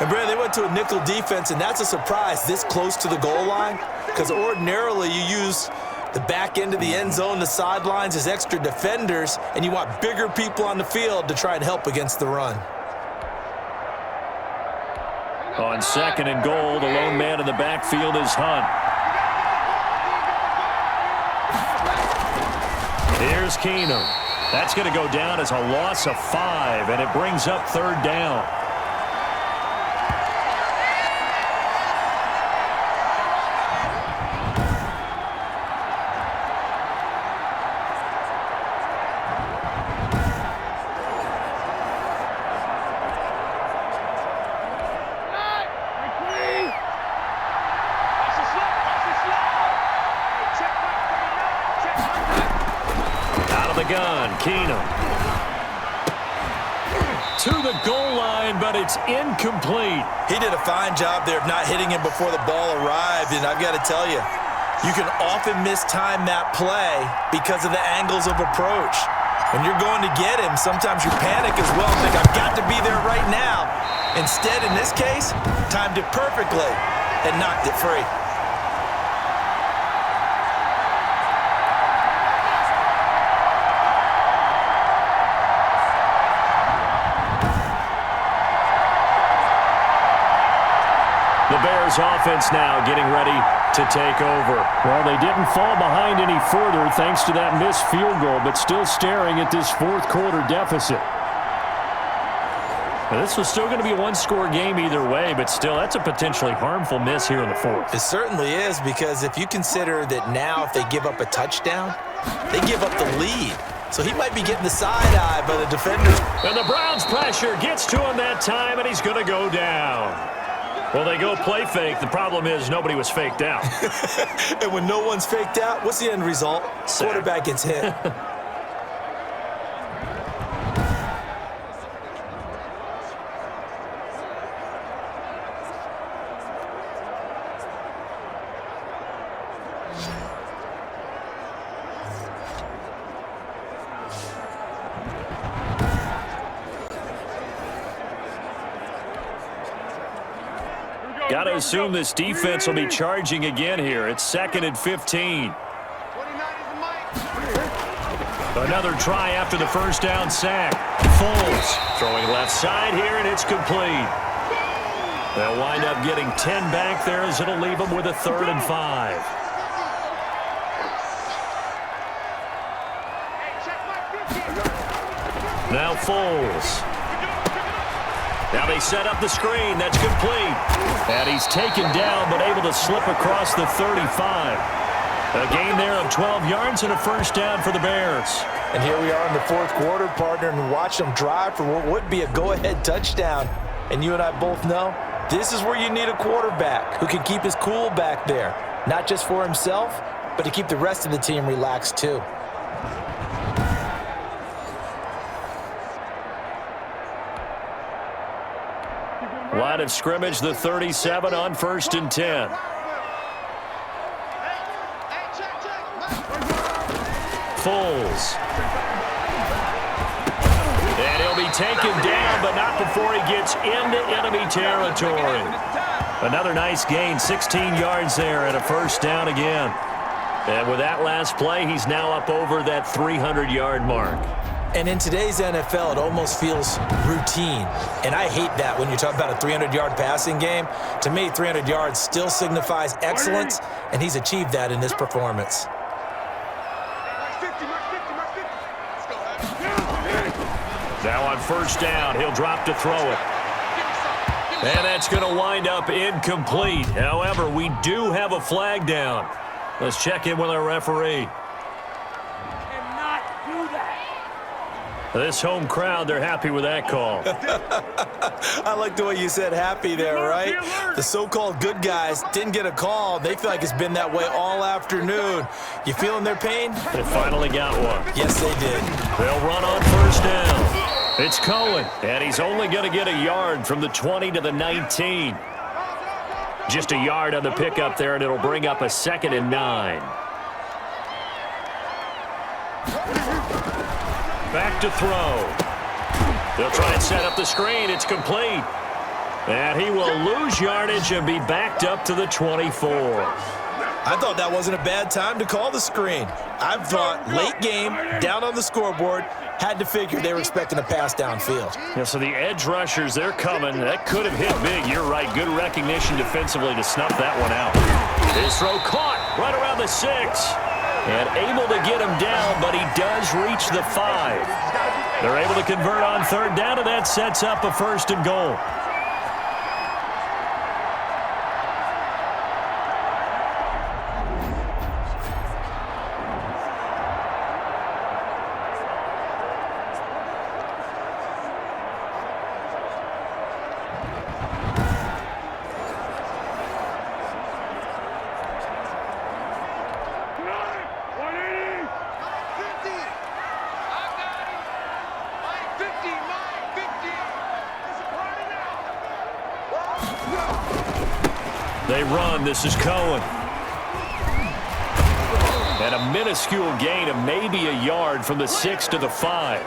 [SPEAKER 3] And, Brad, they went to a nickel defense, and that's a surprise this close to the goal line because ordinarily you use the back end of the end zone, the sidelines as extra defenders, and you want bigger people on the field to try and help against the run.
[SPEAKER 2] On 2nd and goal, the lone man in the backfield is Hunt. Here's Keenum. That's going to go down as a loss of 5, and it brings up 3rd down. Gun, Keenum. To the goal line, but it's incomplete.
[SPEAKER 3] He did a fine job there of not hitting him before the ball arrived, and I've got to tell you, you can often mistime that play because of the angles of approach. When you're going to get him, sometimes you panic as well and think, I've got to be there right now. Instead, in this case, timed it perfectly and knocked it free.
[SPEAKER 2] The Bears offense now getting ready to take over. Well, they didn't fall behind any further thanks to that missed field goal, but still staring at this 4th quarter deficit. Now, this was still going to be a one-score game either way, but still, that's a potentially harmful miss here in the 4th.
[SPEAKER 3] It certainly is, because if you consider that now if they give up a touchdown, they give up the lead. So he might be getting the side eye by the defenders.
[SPEAKER 2] And the Browns pressure gets to him that time, and he's going to go down. Well, they go play fake. The problem is nobody was faked out.
[SPEAKER 3] And when no one's faked out, what's the end result?
[SPEAKER 2] Sack.
[SPEAKER 3] Quarterback gets hit.
[SPEAKER 2] Got to assume this defense will be charging again here. It's 2nd and 15. Another try after the first down sack. Foles throwing left side here, and it's complete. They'll wind up getting 10 back there as it'll leave them with a 3rd and 5. Now Foles. Now they set up the screen. That's complete. And he's taken down, but able to slip across the 35. A gain there of 12 yards and a first down for the Bears.
[SPEAKER 3] And here we are in the 4th quarter, partner, and watch them drive for what would be a go-ahead touchdown. And you and I both know this is where you need a quarterback who can keep his cool back there, not just for himself, but to keep the rest of the team relaxed too.
[SPEAKER 2] Line of scrimmage, the 37 on 1st and 10. Foles. And he'll be taken down, but not before he gets into enemy territory. Another nice gain, 16 yards there and a first down again. And with that last play, he's now up over that 300-yard mark.
[SPEAKER 3] And in today's NFL, it almost feels routine. And I hate that when you talk about a 300-yard passing game. To me, 300 yards still signifies excellence, and he's achieved that in this performance.
[SPEAKER 2] Now on first down, he'll drop to throw it. And that's going to wind up incomplete. However, we do have a flag down. Let's check in with our referee. This home crowd, they're happy with that call.
[SPEAKER 3] I like the way you said happy there, right? The so-called good guys didn't get a call. They feel like it's been that way all afternoon. You feeling their pain?
[SPEAKER 2] They finally got one.
[SPEAKER 3] Yes, they did.
[SPEAKER 2] They'll run on first down. It's Cohen, and he's only going to get a yard from the 20 to the 19. Just a yard on the pickup there, and it'll bring up a 2nd and 9. Back to throw. They'll try and set up the screen. It's complete. And he will lose yardage and be backed up to the 24.
[SPEAKER 3] I thought that wasn't a bad time to call the screen. I thought late game, down on the scoreboard, had to figure they were expecting a pass downfield.
[SPEAKER 2] Yeah, so the edge rushers, they're coming. That could have hit big. You're right. Good recognition defensively to snuff that one out. His throw caught right around the 6. And able to get him down, but he does reach the 5. They're able to convert on third down, and that sets up a 1st and goal. They run. This is Cohen. And a minuscule gain of maybe a yard from the 6 to the 5.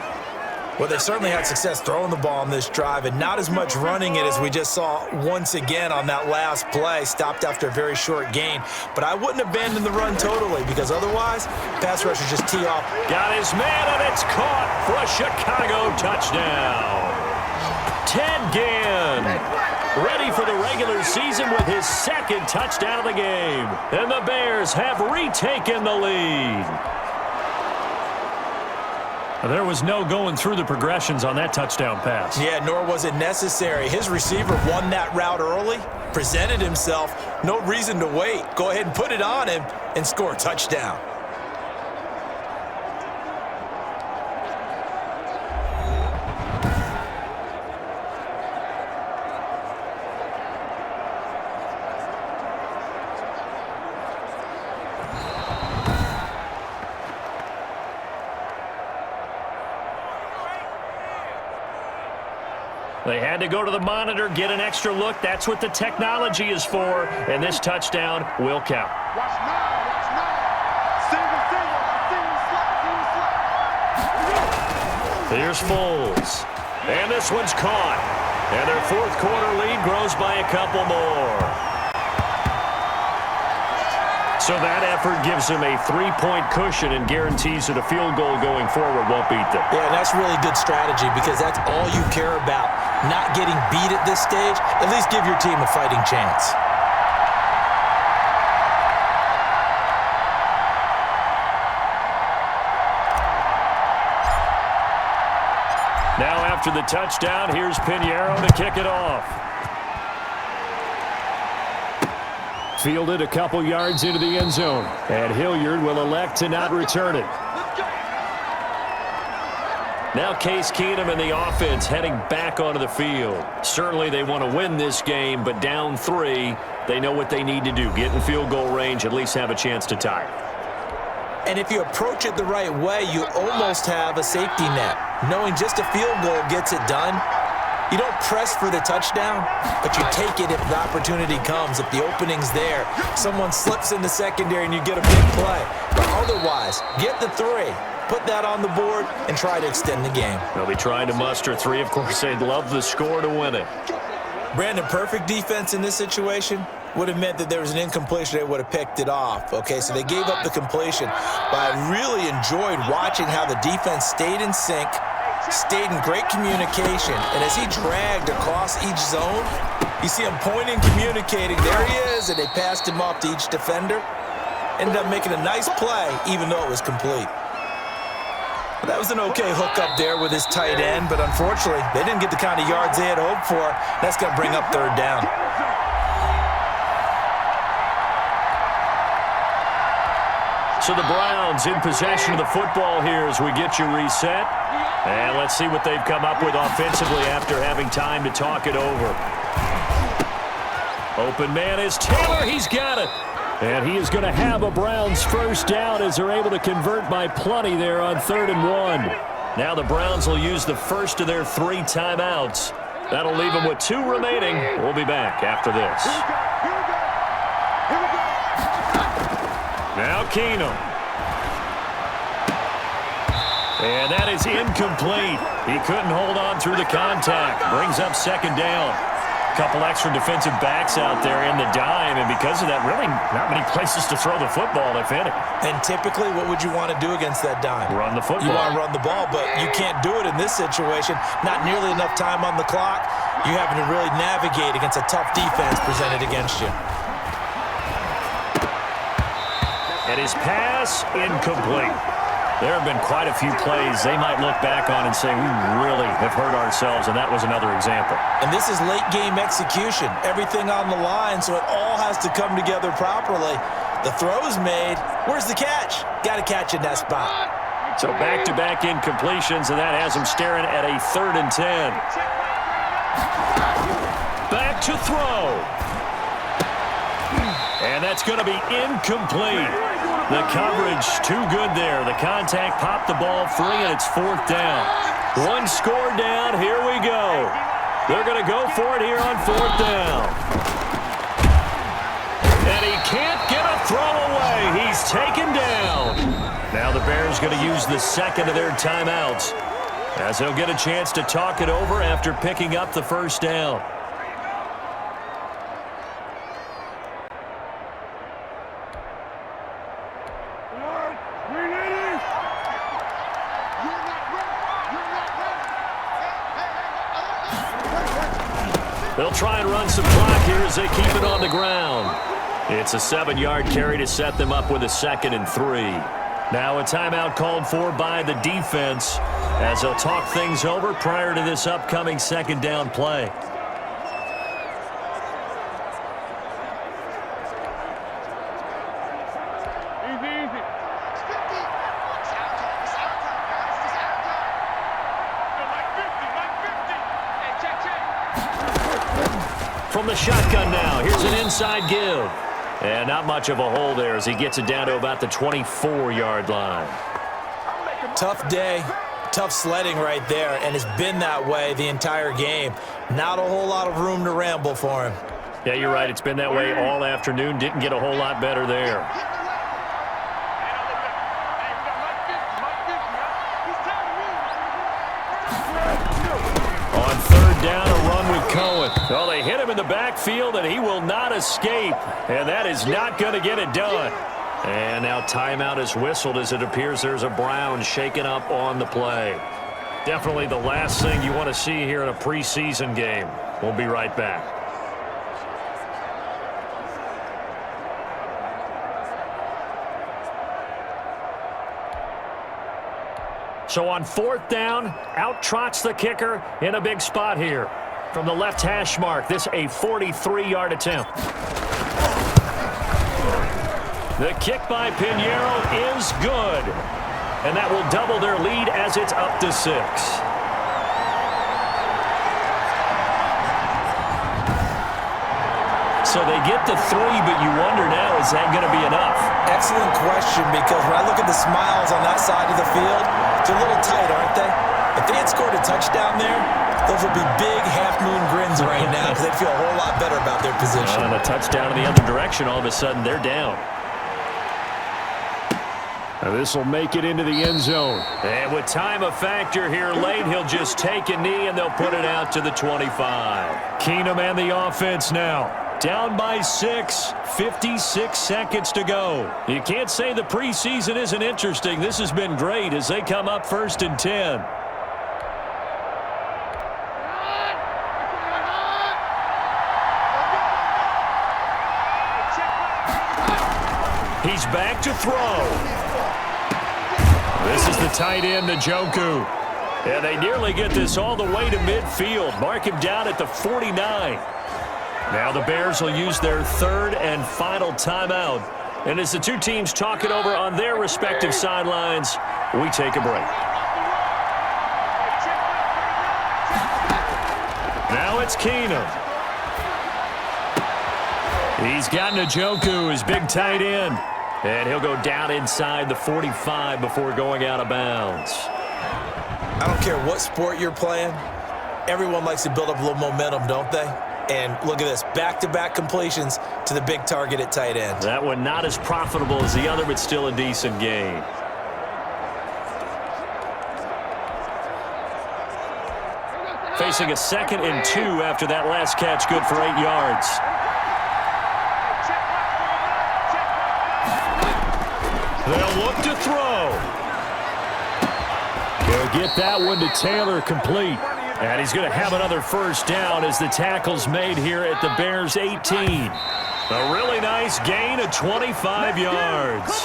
[SPEAKER 3] Well, they certainly had success throwing the ball on this drive, and not as much running it as we just saw once again on that last play. Stopped after a very short gain. But I wouldn't abandon the run totally, because otherwise, pass rushers just tee off.
[SPEAKER 2] Got his man, and it's caught for a Chicago touchdown. Ted Ginn, ready for the regular season with his 2nd touchdown of the game. And the Bears have retaken the lead. There was no going through the progressions on that touchdown pass.
[SPEAKER 3] Yeah, nor was it necessary. His receiver won that route early, presented himself, no reason to wait. Go ahead and put it on him and score a touchdown.
[SPEAKER 2] They had to go to the monitor, get an extra look. That's what the technology is for. And this touchdown will count.
[SPEAKER 4] Watch now, watch now. Single.
[SPEAKER 2] Here's Foles. And this one's caught. And their 4th quarter lead grows by a couple more. So that effort gives them a 3-point cushion and guarantees that a field goal going forward won't beat them.
[SPEAKER 3] Yeah, that's really good strategy because that's all you care about. Not getting beat at this stage. At least give your team a fighting chance.
[SPEAKER 2] Now after the touchdown, here's Pinheiro to kick it off. Fielded a couple yards into the end zone. And Hilliard will elect to not return it. Now Case Keenum and the offense heading back onto the field. Certainly they want to win this game, but down 3, they know what they need to do. Get in field goal range, at least have a chance to tie.
[SPEAKER 3] And if you approach it the right way, you almost have a safety net. Knowing just a field goal gets it done, You don't press for the touchdown, but you take it if the opportunity comes. If the opening's there, someone slips in the secondary and you get a big play. But otherwise, get the 3. Put that on the board and try to extend the game.
[SPEAKER 2] They'll be trying to muster 3. Of course, they'd love the score to win it.
[SPEAKER 3] Brandon, perfect defense in this situation would have meant that there was an incompletion. They would have picked it off. Okay, so they gave up the completion. But I really enjoyed watching how the defense stayed in sync, stayed in great communication. And as he dragged across each zone, you see him pointing, communicating. There he is, and they passed him off to each defender. Ended up making a nice play, even though it was complete. That was an okay hook up there with his tight end, but unfortunately, they didn't get the kind of yards they had hoped for. That's going to bring up 3rd down.
[SPEAKER 2] So the Browns in possession of the football here as we get you reset. And let's see what they've come up with offensively after having time to talk it over. Open man is Taylor. He's got it. And he is going to have a Browns first down as they're able to convert by plenty there on 3rd and 1. Now the Browns will use the first of their 3 timeouts. That'll leave them with 2 remaining. We'll be back after this. Now Keenum. And that is incomplete. He couldn't hold on through the contact. Brings up 2nd down. Couple extra defensive backs out there in the dime, and because of that, really not many places to throw the football, if any.
[SPEAKER 3] And typically, what would you want to do against that dime?
[SPEAKER 2] Run the football.
[SPEAKER 3] You want to run the ball, but you can't do it in this situation. Not nearly enough time on the clock. You having to really navigate against a tough defense presented against you.
[SPEAKER 2] And his pass, incomplete. There have been quite a few plays they might look back on and say, we really have hurt ourselves, and that was another example.
[SPEAKER 3] And this is late-game execution. Everything on the line, so it all has to come together properly. The throw's made. Where's the catch? Got to catch in that spot.
[SPEAKER 2] So back-to-back incompletions, and that has him staring at a 3rd and 10. Back to throw. And that's going to be incomplete. The coverage too good there. The contact popped the ball free, and it's 4th down. 1 score down. Here we go. They're going to go for it here on 4th down. And he can't get a throw away. He's taken down. Now the Bears going to use the 2nd of their timeouts as they'll get a chance to talk it over after picking up the 1st down. They'll try and run some clock here as they keep it on the ground. It's a 7-yard carry to set them up with a 2nd and 3. Now a timeout called for by the defense as they'll talk things over prior to this upcoming 2nd down play. From the shotgun now, here's an inside give. And not much of a hole there as he gets it down to about the 24-yard line.
[SPEAKER 3] Tough day, tough sledding right there, and it's been that way the entire game. Not a whole lot of room to ramble for him.
[SPEAKER 2] Yeah, you're right. It's been that way all afternoon. Didn't get a whole lot better there. On 3rd down, a run with Cohen. Well, they hit him in the backfield, and he will not escape. And that is not going to get it done. And now timeout is whistled as it appears there's a Brown shaken up on the play. Definitely the last thing you want to see here in a preseason game. We'll be right back. So on 4th down, out trots the kicker in a big spot here. From the left hash mark, this a 43-yard attempt. The kick by Pinheiro is good. And that will double their lead as it's up to 6. So they get to 3, but you wonder now, is that going to be enough?
[SPEAKER 3] Excellent question, because when I look at the smiles on that side of the field, they're a little tight, aren't they? If they had scored a touchdown there, Those will be big half-moon grins right now because they feel a whole lot better about their position.
[SPEAKER 2] And a touchdown in the other direction, all of a sudden they're down.
[SPEAKER 5] This will make it into the end zone.
[SPEAKER 2] And with time a factor here late, he'll just take a knee and they'll put it out to the 25.
[SPEAKER 5] Keenum and the offense now.
[SPEAKER 2] Down by 6, 56 seconds to go. You can't say the preseason isn't interesting. This has been great as they come up 1st and 10. He's back to throw. This is the tight end, Njoku. And they nearly get this all the way to midfield. Mark him down at the 49. Now the Bears will use their 3rd and final timeout. And as the two teams talk it over on their respective sidelines, we take a break. Now it's Keenum. He's got Njoku, his big tight end. And he'll go down inside the 45 before going out of bounds.
[SPEAKER 3] I don't care what sport you're playing. Everyone likes to build up a little momentum, don't they? And look at this, back-to-back completions to the big target at tight end.
[SPEAKER 2] That one not as profitable as the other, but still a decent gain. Facing a 2nd and 2 after that last catch, good for 8 yards. They'll look to throw.
[SPEAKER 5] He'll get that one to Taylor complete.
[SPEAKER 2] And he's going to have another first down as the tackle's made here at the Bears' 18. A really nice gain of 25 yards.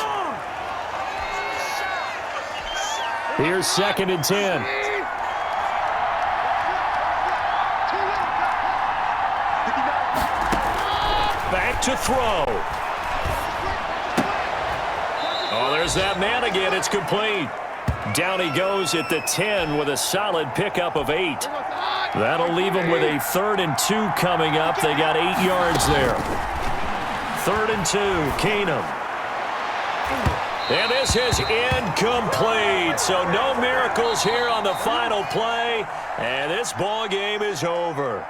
[SPEAKER 5] Here's 2nd and 10.
[SPEAKER 2] Back to throw. Oh, there's that man again. It's complete. Down he goes at the 10 with a solid pickup of 8. That'll leave him with a 3rd and 2 coming up. They got 8 yards there. 3rd and 2, Keenum. And this is incomplete. So no miracles here on the final play. And this ball game is over.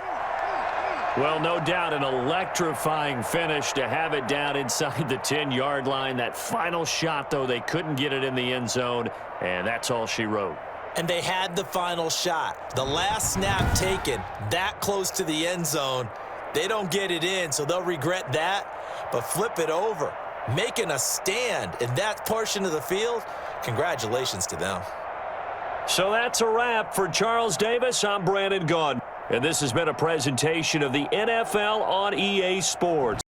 [SPEAKER 2] Well, no doubt an electrifying finish to have it down inside the 10-yard line. That final shot, though, they couldn't get it in the end zone, and that's all she wrote.
[SPEAKER 3] And they had the final shot. The last snap taken that close to the end zone. They don't get it in, so they'll regret that. But flip it over, making a stand in that portion of the field, congratulations to them.
[SPEAKER 2] So that's a wrap for Charles Davis. I'm Brandon Gaudin. And this has been a presentation of the NFL on EA Sports.